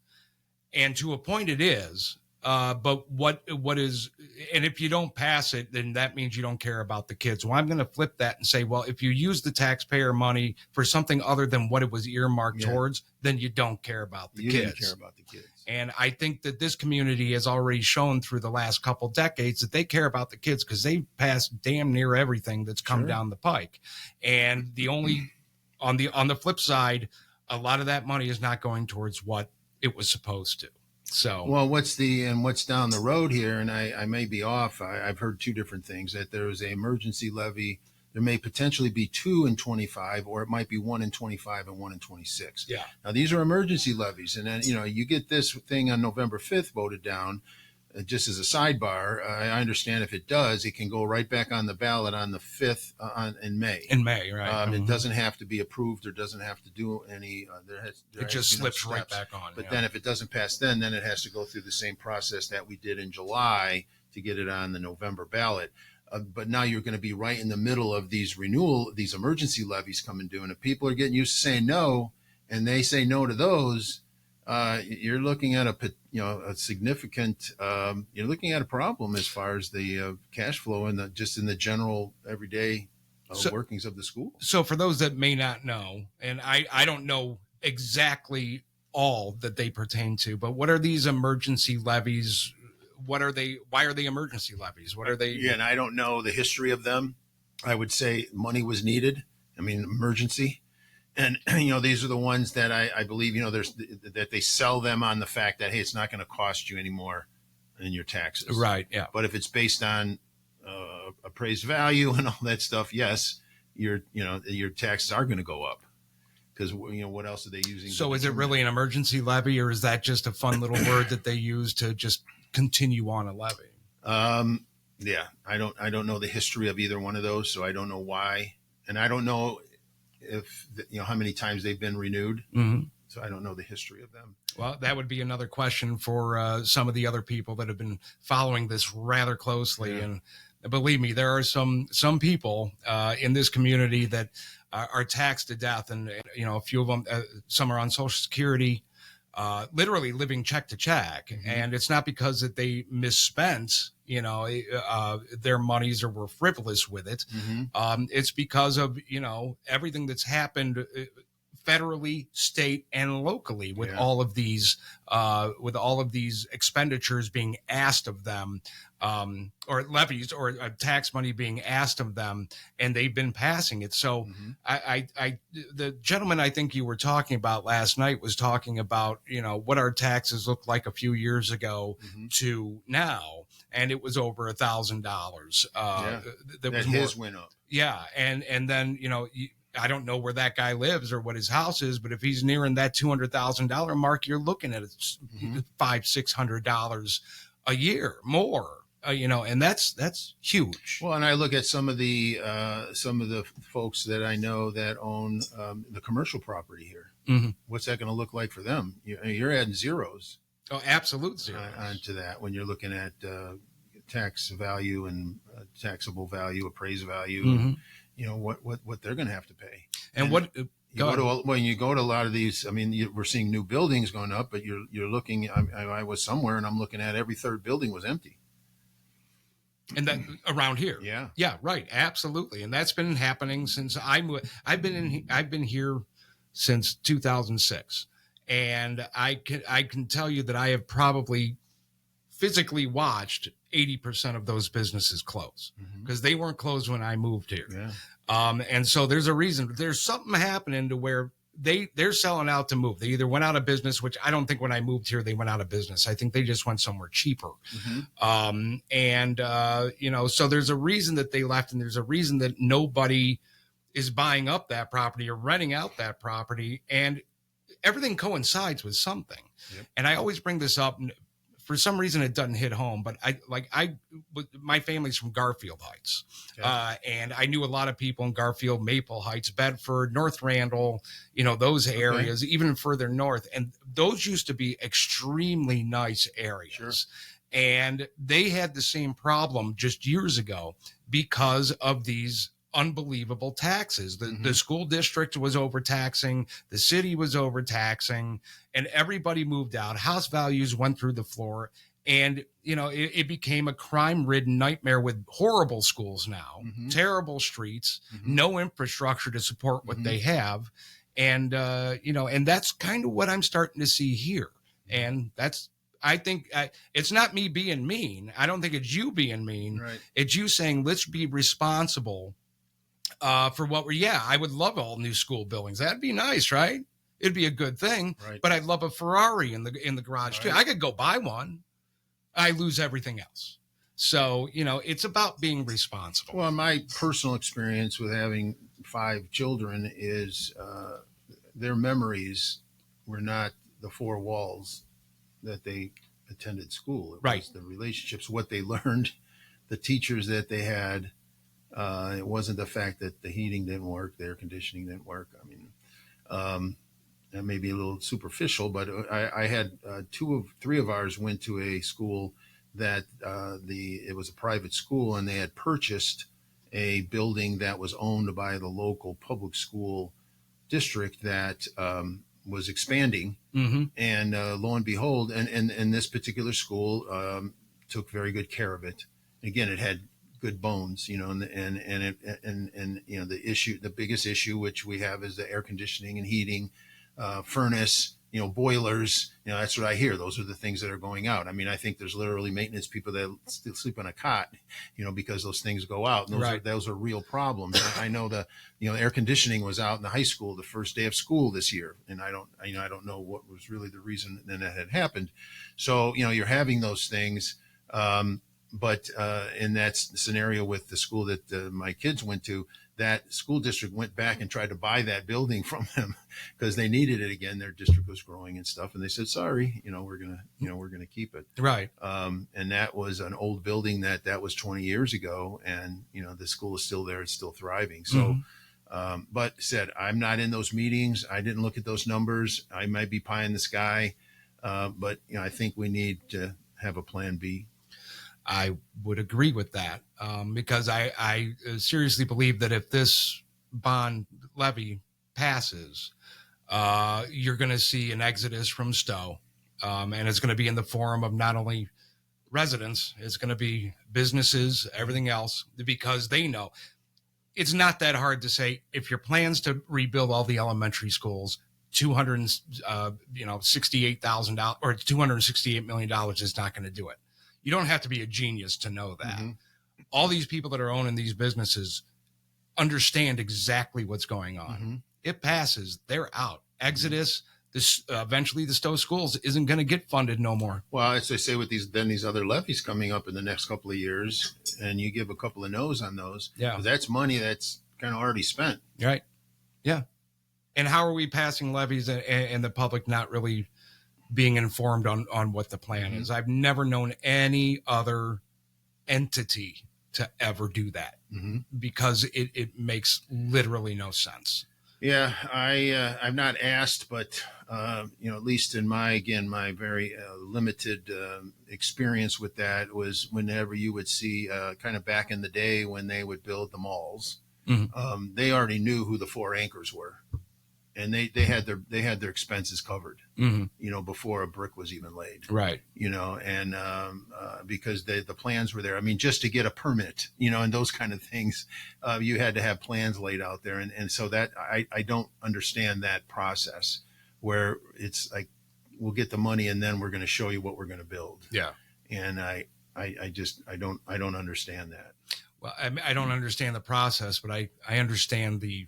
[SPEAKER 1] and to a point it is. But what is, and if you don't pass it, then that means you don't care about the kids. Well, I'm going to flip that and say, well, if you use the taxpayer money for something other than what it was earmarked towards, then you don't care about the kids.
[SPEAKER 2] You don't care about the kids.
[SPEAKER 1] And I think that this community has already shown through the last couple decades that they care about the kids, because they've passed damn near everything that's come down the pike. And the only, on the flip side, a lot of that money is not going towards what it was supposed to. So,
[SPEAKER 2] well, what's down the road here, and I may be off. I've heard two different things, that there is an emergency levy. There may potentially be 2 in 25, or it might be 1 in 25 and 1 in 26.
[SPEAKER 1] Yeah.
[SPEAKER 2] Now, these are emergency levies. And then, you get this thing on November 5th voted down. Just as a sidebar, I understand if it does, it can go right back on the ballot on the 5th in May.
[SPEAKER 1] In May, right.
[SPEAKER 2] It doesn't have to be approved or doesn't have to do any.
[SPEAKER 1] It just slips right back on.
[SPEAKER 2] But then if it doesn't pass then it has to go through the same process that we did in July to get it on the November ballot. But now you're going to be right in the middle of these emergency levies coming due. And if people are getting used to saying no, and they say no to those, you're looking at a significant, you're looking at a problem as far as the cash flow and just in the general everyday workings of the school.
[SPEAKER 1] So for those that may not know, and I don't know exactly all that they pertain to, but what are these emergency levies? What are they? Why are they emergency levies? What are they?
[SPEAKER 2] Yeah, and I don't know the history of them. I would say money was needed. Emergency. And, these are the ones that I believe, that they sell them on the fact that, hey, it's not going to cost you anymore in your taxes.
[SPEAKER 1] Right. Yeah.
[SPEAKER 2] But if it's based on appraised value and all that stuff, yes, your taxes are going to go up, because, what else are they using?
[SPEAKER 1] So is it really an emergency levy, or is that just a fun little word that they use to just continue on a levy?
[SPEAKER 2] Yeah, I don't know the history of either one of those, so I don't know why. And I don't know if how many times they've been renewed. So I don't know the history of them.
[SPEAKER 1] Well, that would be another question for some of the other people that have been following this rather closely. Yeah. And believe me, there are some people in this community that are taxed to death, and a few of them, some are on Social Security, literally living check to check. And it's not because that they misspent their monies or were frivolous with it. It's because of everything that's happened federally, state, and locally with all of these expenditures being asked of them. or levies or tax money being asked of them, and they've been passing it. So the gentleman I think you were talking about last night was talking about, what our taxes looked like a few years ago to now, and it was over $1,000. That was
[SPEAKER 2] his went up.
[SPEAKER 1] Yeah, and then I don't know where that guy lives or what his house is, but if he's nearing that $200,000 mark, you're looking at $500-600 a year more. And that's huge.
[SPEAKER 2] Well, and I look at some of the folks that I know that own the commercial property here. What's that going to look like for them? You're adding zeros.
[SPEAKER 1] Oh, absolute zeros
[SPEAKER 2] onto that when you're looking at tax value and taxable value, appraised value. What they're going to have to pay.
[SPEAKER 1] And when
[SPEAKER 2] you go to a lot of these, we're seeing new buildings going up, but you're looking. I was somewhere and I'm looking at every third building was empty.
[SPEAKER 1] And that around here.
[SPEAKER 2] Yeah,
[SPEAKER 1] right. Absolutely. And that's been happening since I've been here since 2006. And I can tell you that I have probably physically watched 80% of those businesses close because they weren't closed when I moved here.
[SPEAKER 2] Yeah.
[SPEAKER 1] And so there's a reason. There's something happening to where they're selling out to move. They either went out of business, which I don't think when I moved here they went out of business. I think they just went somewhere cheaper. So there's a reason that they left, and there's a reason that nobody is buying up that property or renting out that property, and everything coincides with something. Yep. And I always bring this up. For some reason, it doesn't hit home, but my family's from Garfield Heights, and I knew a lot of people in Garfield, Maple Heights, Bedford, North Randall, those areas, even further north. And those used to be extremely nice areas. Sure. And they had the same problem just years ago because of these unbelievable taxes. The school district was overtaxing, the city was overtaxing, and everybody moved out. House values went through the floor, and it became a crime-ridden nightmare with horrible schools now, terrible streets, no infrastructure to support what they have, and and that's kind of what I'm starting to see here. And I think it's not me being mean. I don't think it's you being mean.
[SPEAKER 2] Right.
[SPEAKER 1] It's you saying, let's be responsible for what I would love all new school buildings. That'd be nice, right? It'd be a good thing. Right. But I'd love a Ferrari in the garage too. I could go buy one. I lose everything else. So, it's about being responsible.
[SPEAKER 2] Well, my personal experience with having 5 children is their memories were not the 4 walls that they attended school. It was the relationships, what they learned, the teachers that they had. It wasn't the fact that the heating didn't work, the air conditioning didn't work. That may be a little superficial, but I had 3 of ours went to a school that it was a private school, and they had purchased a building that was owned by the local public school district that was expanding. And lo and behold, and this particular school took very good care of it. Again, it had good bones, and the biggest issue which we have is the air conditioning and heating, furnace, boilers. That's what I hear. Those are the things that are going out. I think there's literally maintenance people that still sleep on a cot, because those things go out. And those are real problems. I know the air conditioning was out in the high school the first day of school this year, and I don't know what was really the reason that had happened. So you're having those things. But in that scenario with the school that my kids went to, that school district went back and tried to buy that building from them because they needed it again. Their district was growing and stuff, and they said, "Sorry, we're gonna keep it."
[SPEAKER 1] Right.
[SPEAKER 2] And that was an old building that was 20 years ago, and the school is still there; it's still thriving. So, but said, I'm not in those meetings. I didn't look at those numbers. I might be pie in the sky, but I think we need to have a plan B.
[SPEAKER 1] I would agree with that because I seriously believe that if this bond levy passes, you're going to see an exodus from Stow, and it's going to be in the form of not only residents, it's going to be businesses, everything else, because they know it's not that hard to say if your plans to rebuild all the elementary schools, $268,000 or $268 million is not going to do it. You don't have to be a genius to know that.
[SPEAKER 2] Mm-hmm.
[SPEAKER 1] All these people that are owning these businesses understand exactly what's going on.
[SPEAKER 2] Mm-hmm.
[SPEAKER 1] It passes, they're out. Exodus, this eventually the Stow schools isn't going to get funded no more.
[SPEAKER 2] Well, as they say with these other levies coming up in the next couple of years, and you give a couple of no's on those,
[SPEAKER 1] Yeah,
[SPEAKER 2] that's money that's kind of already spent.
[SPEAKER 1] Right. Yeah. And how are we passing levies and the public not really being informed on what the plan is? I've never known any other entity to ever do that because it makes literally no sense.
[SPEAKER 2] Yeah, I've not asked, but at least in my very limited experience with that was whenever you would see kind of back in the day when they would build the malls, they already knew who the four anchors were, and they had their expenses covered, before a brick was even laid,
[SPEAKER 1] Right?
[SPEAKER 2] And because the plans were there. I mean, just to get a permit, and those kind of things, you had to have plans laid out there, and so that I don't understand that process where it's like we'll get the money and then we're going to show you what we're going to build.
[SPEAKER 1] Yeah,
[SPEAKER 2] and I don't understand that.
[SPEAKER 1] Well, I don't understand the process, but I understand the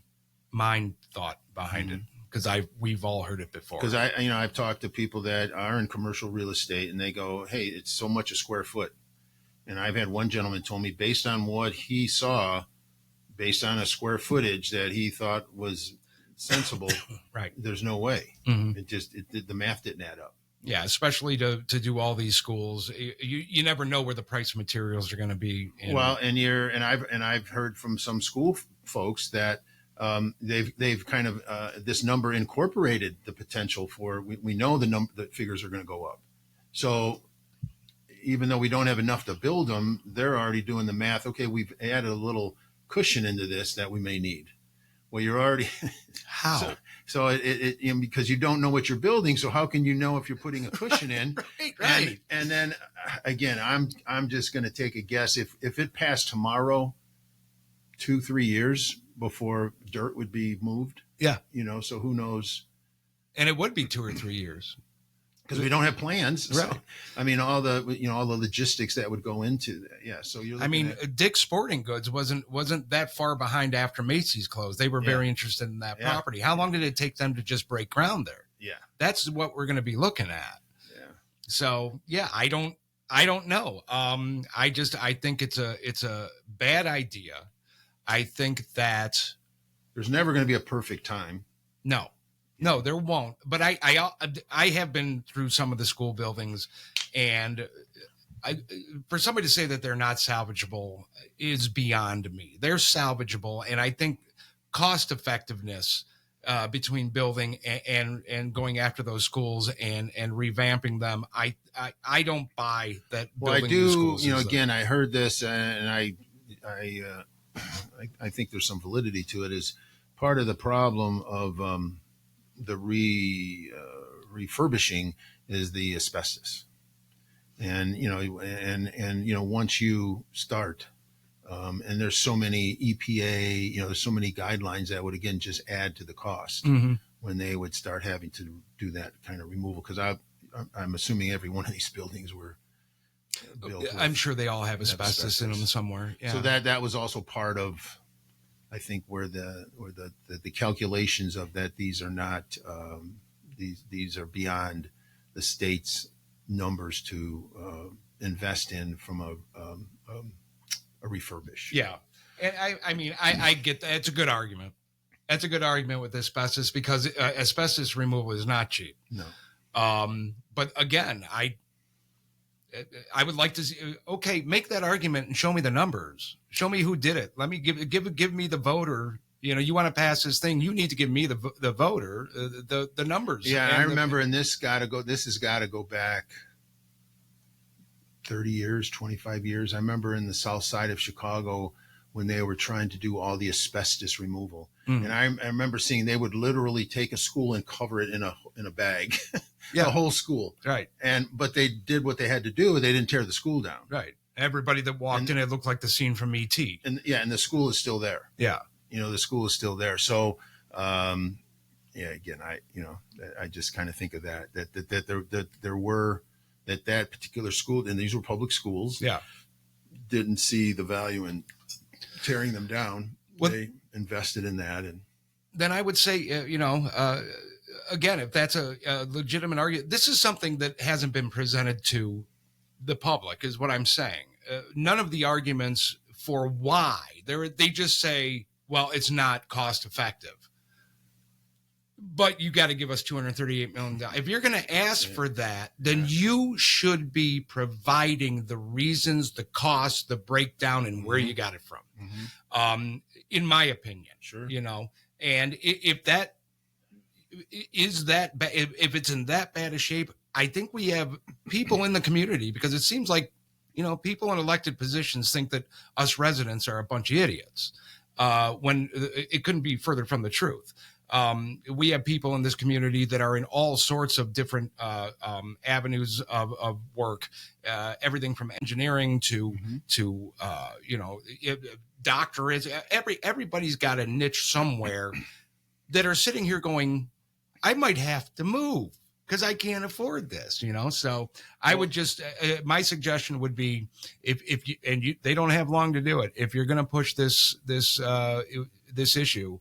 [SPEAKER 1] mind thought behind it because we've all heard it before.
[SPEAKER 2] Because I've talked to people that are in commercial real estate and they go, hey, it's so much a square foot. And I've had one gentleman told me based on what he saw, based on a square footage that he thought was sensible,
[SPEAKER 1] right?
[SPEAKER 2] There's no way. The math didn't add up.
[SPEAKER 1] Yeah, especially to do all these schools, you never know where the price of materials are going to be.
[SPEAKER 2] Well, and I've heard from some school folks that they've kind of this number incorporated the potential for we know the figures are going to go up. So even though we don't have enough to build them, they're already doing the math. Okay, we've added a little cushion into this that we may need. Well, you're already
[SPEAKER 1] how
[SPEAKER 2] so it because you don't know what you're building. So how can you know if you're putting a cushion in?
[SPEAKER 1] Right.
[SPEAKER 2] And then again, I'm just going to take a guess. If it passed tomorrow, 2-3 years before dirt would be moved.
[SPEAKER 1] Yeah.
[SPEAKER 2] So who knows?
[SPEAKER 1] And it would be 2 or 3 years
[SPEAKER 2] because we don't have plans.
[SPEAKER 1] Right.
[SPEAKER 2] So, I mean, all the logistics that would go into that. Yeah. So
[SPEAKER 1] Dick's Sporting Goods wasn't that far behind after Macy's closed. They were very interested in that property. How long did it take them to just break ground there?
[SPEAKER 2] Yeah.
[SPEAKER 1] That's what we're going to be looking at.
[SPEAKER 2] Yeah.
[SPEAKER 1] So yeah, I don't know. I think it's a bad idea. I think that
[SPEAKER 2] there's never going to be a perfect time.
[SPEAKER 1] No, there won't. But I have been through some of the school buildings, and for somebody to say that they're not salvageable is beyond me. They're salvageable, and I think cost effectiveness between building and going after those schools and revamping them, I don't buy that.
[SPEAKER 2] Well, I do. Again, I heard this, and I think there's some validity to it. Is part of the problem of the refurbishing is the asbestos, and once you start, and there's so many EPA, there's so many guidelines that would again just add to the cost when they would start having to do that kind of removal. Because I'm assuming every one of these buildings were built.
[SPEAKER 1] I'm sure they all have asbestos in them somewhere. Yeah.
[SPEAKER 2] So that was also part of, I think, where the calculations of that these are not these are beyond the state's numbers to invest in from a refurbish.
[SPEAKER 1] Yeah, and I get that. It's a good argument. That's a good argument with asbestos because asbestos removal is not cheap.
[SPEAKER 2] No.
[SPEAKER 1] But again, I would like to see, okay, make that argument and show me the numbers. Show me who did it. Let me give me the voter. You want to pass this thing, you need to give me the voter, the numbers.
[SPEAKER 2] Yeah. And I remember, and this has got to go back 30 years, 25 years. I remember in the south side of Chicago when they were trying to do all the asbestos removal. And I remember seeing they would literally take a school and cover it in a bag, the whole school.
[SPEAKER 1] Right.
[SPEAKER 2] But they did what they had to do. They didn't tear the school down.
[SPEAKER 1] Right. Everybody that walked in, it looked like the scene from E.T.
[SPEAKER 2] And the school is still there.
[SPEAKER 1] Yeah.
[SPEAKER 2] The school is still there. So, again, I just kind of think of that there were that particular school, and these were public schools, didn't see the value in tearing them down. Well, they invested in that. And
[SPEAKER 1] then I would say, again, if that's a legitimate argument, this is something that hasn't been presented to the public, is what I'm saying. None of the arguments for why they just say, well, it's not cost effective, but you got to give us $238 million. If you're going to ask for that, then you should be providing the reasons, the cost, the breakdown, and where you got it from. In my opinion, and if that is that, if it's in that bad a shape, I think we have people in the community, because it seems like, people in elected positions think that us residents are a bunch of idiots, when it couldn't be further from the truth. We have people in this community that are in all sorts of different avenues of work, everything from engineering to doctorates. Everybody's got a niche somewhere, that are sitting here going, I might have to move because I can't afford this, So I would just, my suggestion would be, if you, they don't have long to do it. If you're going to push this issue,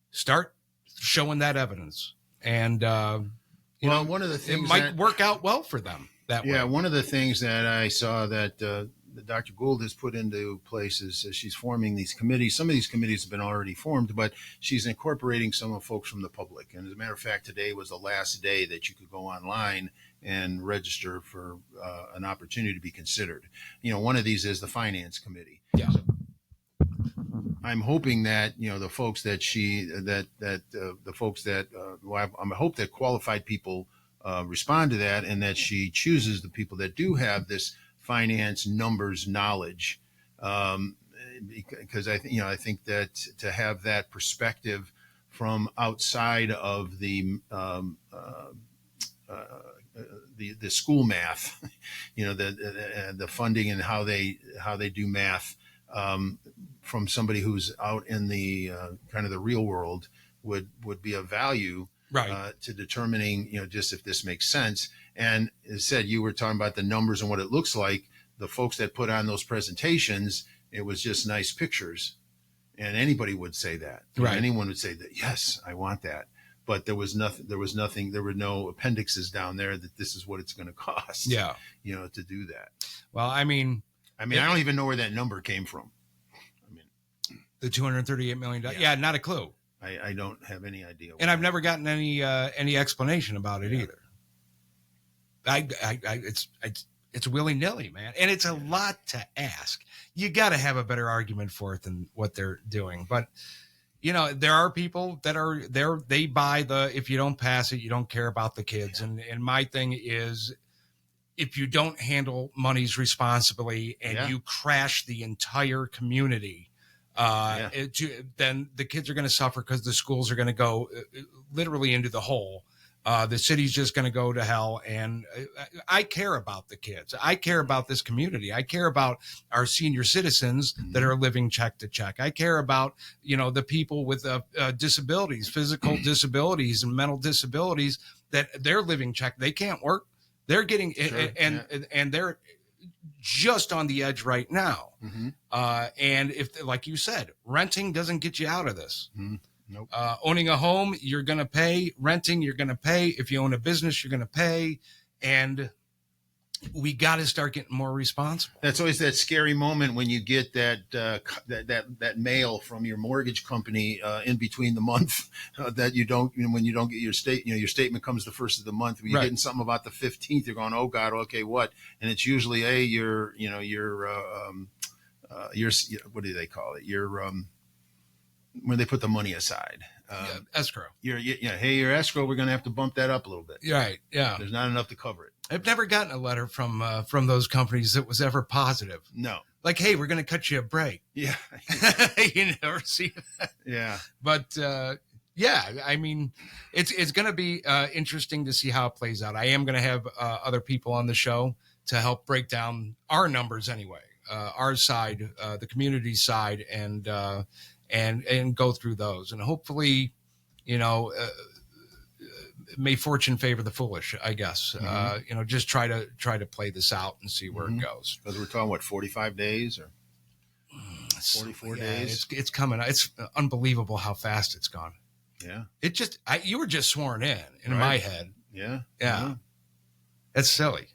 [SPEAKER 1] start showing that evidence, and
[SPEAKER 2] one of the things
[SPEAKER 1] it might work out well for them that way.
[SPEAKER 2] Yeah, one of the things that I saw that Dr. Gould has put into place is she's forming these committees. Some of these committees have been already formed, but she's incorporating some of folks from the public. And as a matter of fact, today was the last day that you could go online and register for an opportunity to be considered. One of these is the finance committee.
[SPEAKER 1] Yeah.
[SPEAKER 2] So I'm hoping that the folks that I hope that qualified people respond to that, and that she chooses the people that do have this finance numbers knowledge, because I think that to have that perspective from outside of the school math, the funding and how they do math, from somebody who's out in the kind of the real world would be of value,
[SPEAKER 1] right,
[SPEAKER 2] to determining, just if this makes sense. And as said, you were talking about the numbers and what it looks like. The folks that put on those presentations, it was just nice pictures, and anybody would say that.
[SPEAKER 1] Right.
[SPEAKER 2] Anyone would say that, yes, I want that. But there was nothing. There were no appendixes down there that this is what it's going to cost.
[SPEAKER 1] Yeah.
[SPEAKER 2] To do that.
[SPEAKER 1] Well, I don't
[SPEAKER 2] even know where that number came from.
[SPEAKER 1] The $238 million. Yeah, not a clue.
[SPEAKER 2] I don't have any idea.
[SPEAKER 1] And I've never gotten any explanation about it either. It's willy-nilly, man. And it's a lot to ask. You got to have a better argument for it than what they're doing. But, there are people that are there. They buy if you don't pass it, you don't care about the kids. Yeah. And my thing is, if you don't handle monies responsibly and you crash the entire community, then the kids are going to suffer, because the schools are going to go literally into the hole. The city's just going to go to hell. And I care about the kids. I care about this community. I care about our senior citizens that are living check to check. I care about, the people with disabilities, physical disabilities and mental disabilities, that they're living check. They can't work. They're getting, and they're just on the edge right now. And if, like you said, renting doesn't get you out of this.
[SPEAKER 2] Nope.
[SPEAKER 1] Owning a home, you're going to pay. Renting, you're going to pay. If you own a business, you're going to pay. And we got to start getting more responsible.
[SPEAKER 2] That's always that scary moment when you get that mail from your mortgage company in between the month that you don't, when you don't get your your statement comes the first of the month. When you're getting something about the 15th, you're going, oh God, okay, what? And it's usually your what do they call it? When they put the money aside,
[SPEAKER 1] escrow.
[SPEAKER 2] Hey, your escrow, we're going to have to bump that up a little bit.
[SPEAKER 1] Right. Yeah.
[SPEAKER 2] There's not enough to cover it.
[SPEAKER 1] I've never gotten a letter from those companies that was ever positive.
[SPEAKER 2] No.
[SPEAKER 1] Like, hey, we're going to cut you a break.
[SPEAKER 2] Yeah.
[SPEAKER 1] You never see that.
[SPEAKER 2] Yeah.
[SPEAKER 1] But it's going to be interesting to see how it plays out. I am going to have other people on the show to help break down our numbers anyway, our side, the community side, and go through those, and hopefully, may fortune favor the foolish, I guess. Just try to play this out and see where it goes.
[SPEAKER 2] Because we're talking, what, 45 days or 44 days?
[SPEAKER 1] It's coming. It's unbelievable how fast it's gone.
[SPEAKER 2] Yeah.
[SPEAKER 1] You were just sworn in
[SPEAKER 2] Right.
[SPEAKER 1] my head.
[SPEAKER 2] Yeah.
[SPEAKER 1] Yeah. That's silly.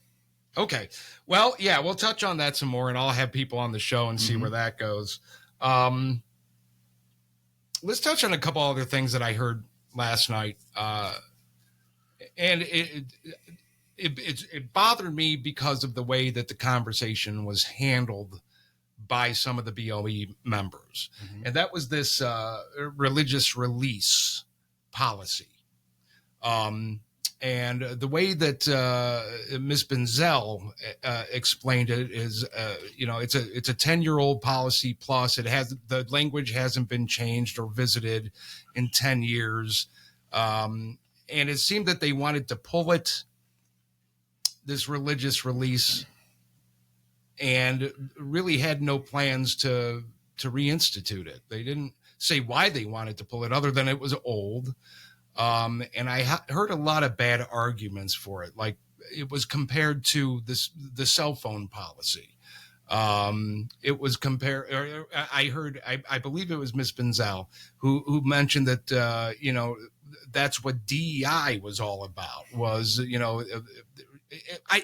[SPEAKER 1] Okay. Well, yeah, we'll touch on that some more, and I'll have people on the show and see where that goes. Let's touch on a couple other things that I heard last night. And it bothered me because of the way that the conversation was handled by some of the BOE members. And that was this religious release policy. And the way that Ms. Benzel explained it is, it's a 10-year-old policy plus. The language hasn't been changed or visited in 10 years. And it seemed that they wanted to pull this religious release, and really had no plans to reinstitute it. They didn't say why they wanted to pull it, other than it was old. And I heard a lot of bad arguments for it. Like, it was compared to the cell phone policy. It was compared. I believe it was Miss Benzel who mentioned that that's what DEI was all about.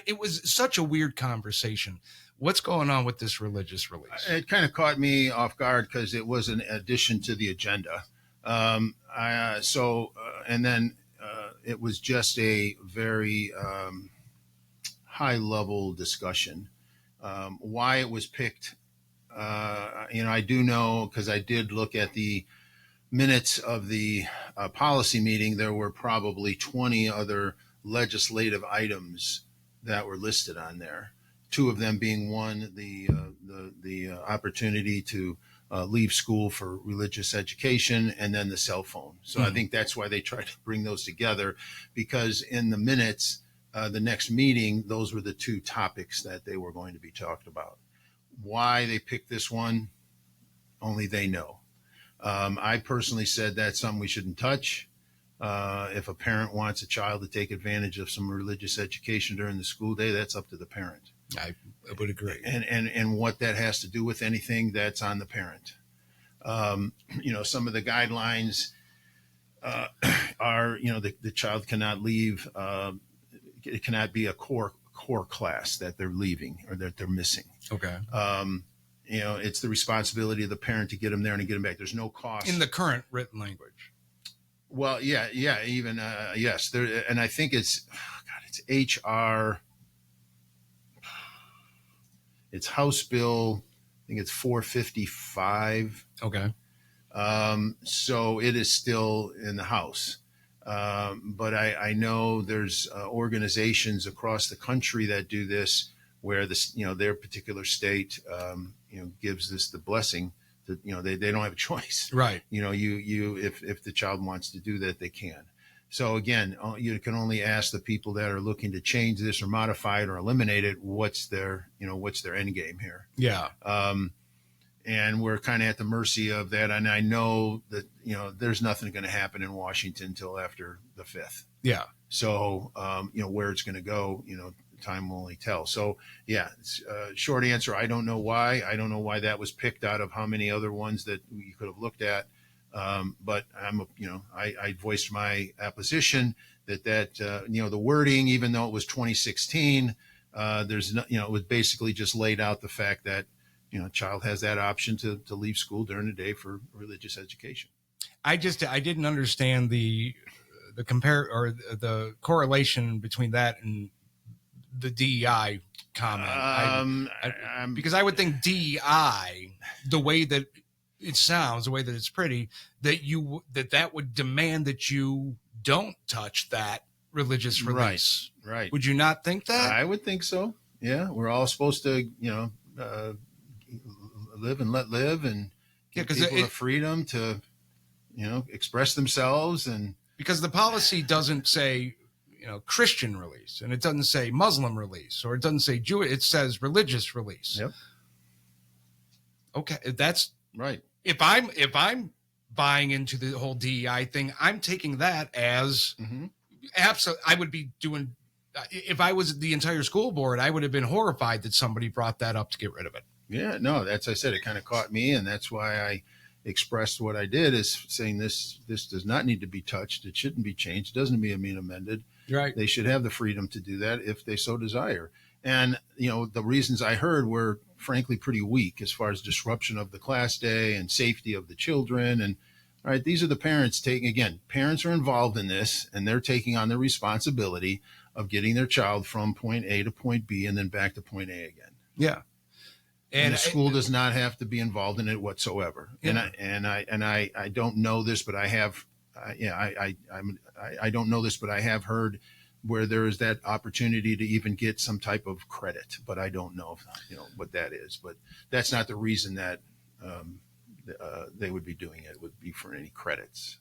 [SPEAKER 1] It was such a weird conversation. What's going on with this religious release?
[SPEAKER 2] It kind of caught me off guard because it was an addition to the agenda. And then it was just a very high level discussion. Why it was picked, I do know, because I did look at the minutes of the policy meeting. There were probably 20 other legislative items that were listed on there. Two of them being, one, the opportunity to leave school for religious education, and then the cell phone. So I think that's why they tried to bring those together, because in the minutes, the next meeting, those were the two topics that they were going to be talked about. Why they picked this one, only they know. I personally said that's something we shouldn't touch. If a parent wants a child to take advantage of some religious education during the school day, that's up to the parent.
[SPEAKER 1] I would agree.
[SPEAKER 2] And what that has to do with anything, that's on the parent. Some of the guidelines are, the child cannot leave. It cannot be a core class that they're leaving or that they're missing.
[SPEAKER 1] Okay.
[SPEAKER 2] It's the responsibility of the parent to get them there and to get them back. There's no cost
[SPEAKER 1] in the current written language.
[SPEAKER 2] Well, yeah, even yes, there, and I think it's HR. It's House Bill, I think it's 455.
[SPEAKER 1] Okay.
[SPEAKER 2] So it is still in the House. But I know there's organizations across the country that do this, where their particular state, gives this the blessing that, they don't have a choice.
[SPEAKER 1] Right.
[SPEAKER 2] If the child wants to do that, they can. So again, you can only ask the people that are looking to change this or modify it or eliminate it, what's their end game here.
[SPEAKER 1] Yeah.
[SPEAKER 2] And we're kind of at the mercy of that. And I know that, there's nothing going to happen in Washington until after the 5th.
[SPEAKER 1] Yeah.
[SPEAKER 2] So, where it's going to go, time will only tell. So yeah, short answer. I don't know why. I don't know why that was picked out of how many other ones that we could have looked at. But I voiced my opposition that the wording, even though it was 2016, there's no, it was basically just laid out the fact that, child has that option to leave school during the day for religious education.
[SPEAKER 1] I didn't understand the correlation between that and the DEI comment. Because I would think DEI, the way that it sounds, the way that it's pretty, that would demand that you don't touch that religious release.
[SPEAKER 2] Right.
[SPEAKER 1] Would you not think that?
[SPEAKER 2] I would think so. Yeah. We're all supposed to, live and let live, and give people the freedom to, express themselves. And
[SPEAKER 1] because the policy doesn't say, Christian release, and it doesn't say Muslim release, or it doesn't say Jewish, it says religious release.
[SPEAKER 2] Yep.
[SPEAKER 1] Okay. That's
[SPEAKER 2] right.
[SPEAKER 1] If I'm buying into the whole DEI thing, I'm taking that as, Absolutely. I would be doing, if I was the entire school board, I would have been horrified that somebody brought that up to get rid of it.
[SPEAKER 2] Yeah, no, I said, it kind of caught me. And that's why I expressed what I did, is saying this does not need to be touched. It shouldn't be changed. It doesn't need to be amended.
[SPEAKER 1] Right.
[SPEAKER 2] They should have the freedom to do that if they so desire. And, the reasons I heard were frankly pretty weak as far as disruption of the class day and safety of the children. And all right, these are the parents parents are involved in this, and they're taking on the responsibility of getting their child from point A to point B and then back to point A again.
[SPEAKER 1] Yeah.
[SPEAKER 2] And the school does not have to be involved in it whatsoever. Yeah. And I don't know this, but I have, I don't know this, but I have heard where there is that opportunity to even get some type of credit, but I don't know what that is. But that's not the reason that they would be doing it. It would be for any credits.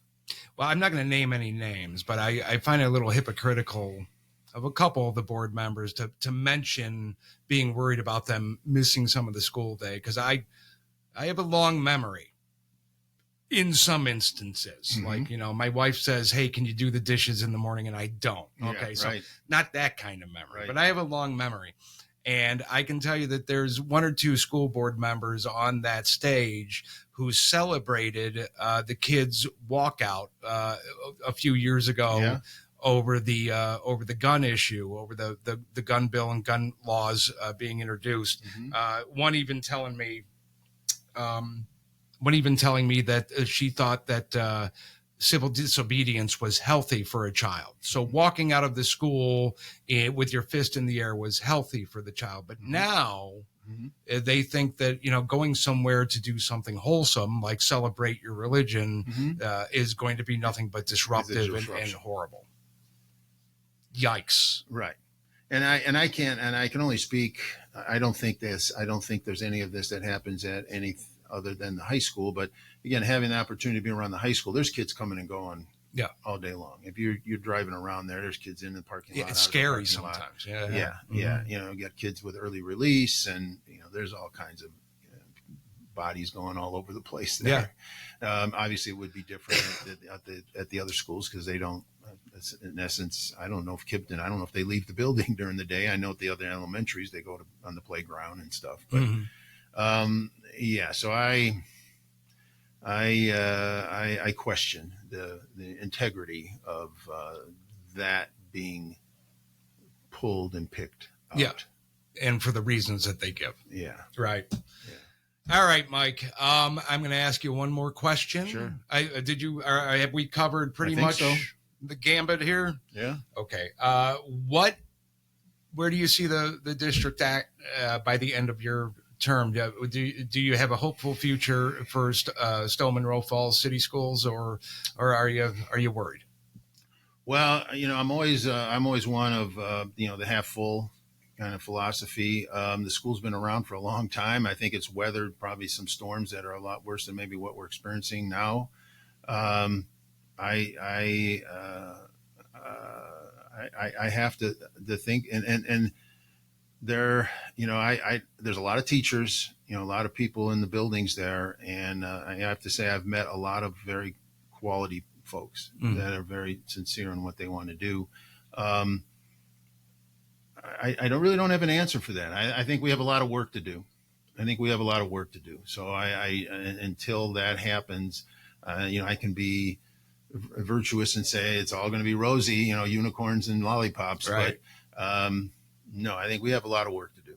[SPEAKER 1] Well, I'm not going to name any names, but I find it a little hypocritical of a couple of the board members to mention being worried about them missing some of the school day, because I have a long memory in some instances.
[SPEAKER 2] Mm-hmm.
[SPEAKER 1] Like, my wife says, hey, can you do the dishes in the morning? And I don't. Okay.
[SPEAKER 2] Yeah,
[SPEAKER 1] so
[SPEAKER 2] right.
[SPEAKER 1] Not that kind of memory,
[SPEAKER 2] right.
[SPEAKER 1] But I have a long memory. And I can tell you that there's one or two school board members on that stage who celebrated the kids' walkout a few years ago.
[SPEAKER 2] Yeah.
[SPEAKER 1] Over the gun issue, over the gun bill and gun laws being introduced. Mm-hmm. One even telling me that she thought that civil disobedience was healthy for a child. So walking out of the school with your fist in the air was healthy for the child. But now they think that, going somewhere to do something wholesome, like celebrate your religion, is going to be nothing but disruptive and horrible. Yikes.
[SPEAKER 2] Right. And I can only speak. I don't think there's any of this that happens at any other than the high school. But again, having the opportunity to be around the high school, there's kids coming and going all day long. If you're driving around there's kids in the parking lot.
[SPEAKER 1] It's scary sometimes.
[SPEAKER 2] Yeah. You got kids with early release, and there's all kinds of bodies going all over the place there. Obviously it would be different at the other schools, because they don't, in essence, I don't know if they leave the building during the day. I know at the other elementaries, they go on the playground and stuff, but so I question the integrity of that being pulled and picked out.
[SPEAKER 1] Yeah. And for the reasons that they give.
[SPEAKER 2] Yeah.
[SPEAKER 1] Right. Yeah. All right, Mike. I'm going to ask you one more question.
[SPEAKER 2] Sure.
[SPEAKER 1] Have we covered pretty much the gambit here?
[SPEAKER 2] Yeah.
[SPEAKER 1] Okay. Where do you see the district at by the end of your term? Do you have a hopeful future for Stow Munroe Falls City Schools, or are you worried?
[SPEAKER 2] Well, I'm always one of the half full kind of philosophy. The school's been around for a long time. I think it's weathered probably some storms that are a lot worse than maybe what we're experiencing now. I have to think, and there, there's a lot of teachers, a lot of people in the buildings there. And I have to say, I've met a lot of very quality folks that are very sincere in what they want to do. I don't have an answer for that. I think we have a lot of work to do. So until that happens, I can be virtuous and say it's all going to be rosy, unicorns and lollipops. Right. But no, I think we have a lot of work to do.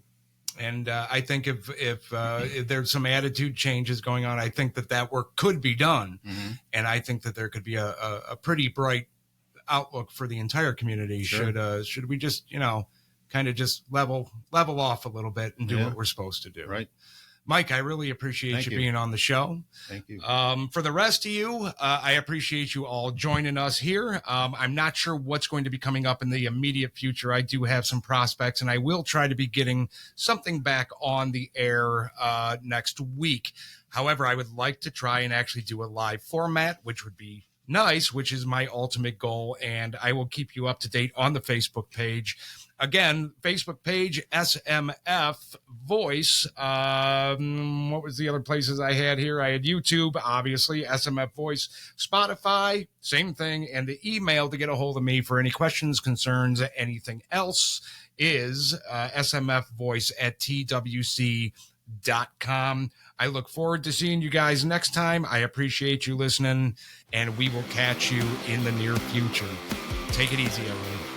[SPEAKER 1] And I think if there's some attitude changes going on, I think that work could be done. Mm-hmm. And I think that there could be a pretty bright outlook for the entire community. Sure. Should we just, kind of just level off a little bit and do what we're supposed to do.
[SPEAKER 2] Right.
[SPEAKER 1] Mike, I really appreciate you being on the show.
[SPEAKER 2] Thank you.
[SPEAKER 1] For the rest of you, I appreciate you all joining us here. I'm not sure what's going to be coming up in the immediate future. I do have some prospects, and I will try to be getting something back on the air next week. However, I would like to try and actually do a live format, which would be nice, which is my ultimate goal. And I will keep you up to date on the Facebook page. Again, Facebook page, SMF Voice. What was the other places I had here? I had YouTube, obviously, SMF Voice, Spotify, same thing. And the email to get a hold of me for any questions, concerns, anything else is smfvoice@twc.com. I look forward to seeing you guys next time. I appreciate you listening, and we will catch you in the near future. Take it easy, everyone.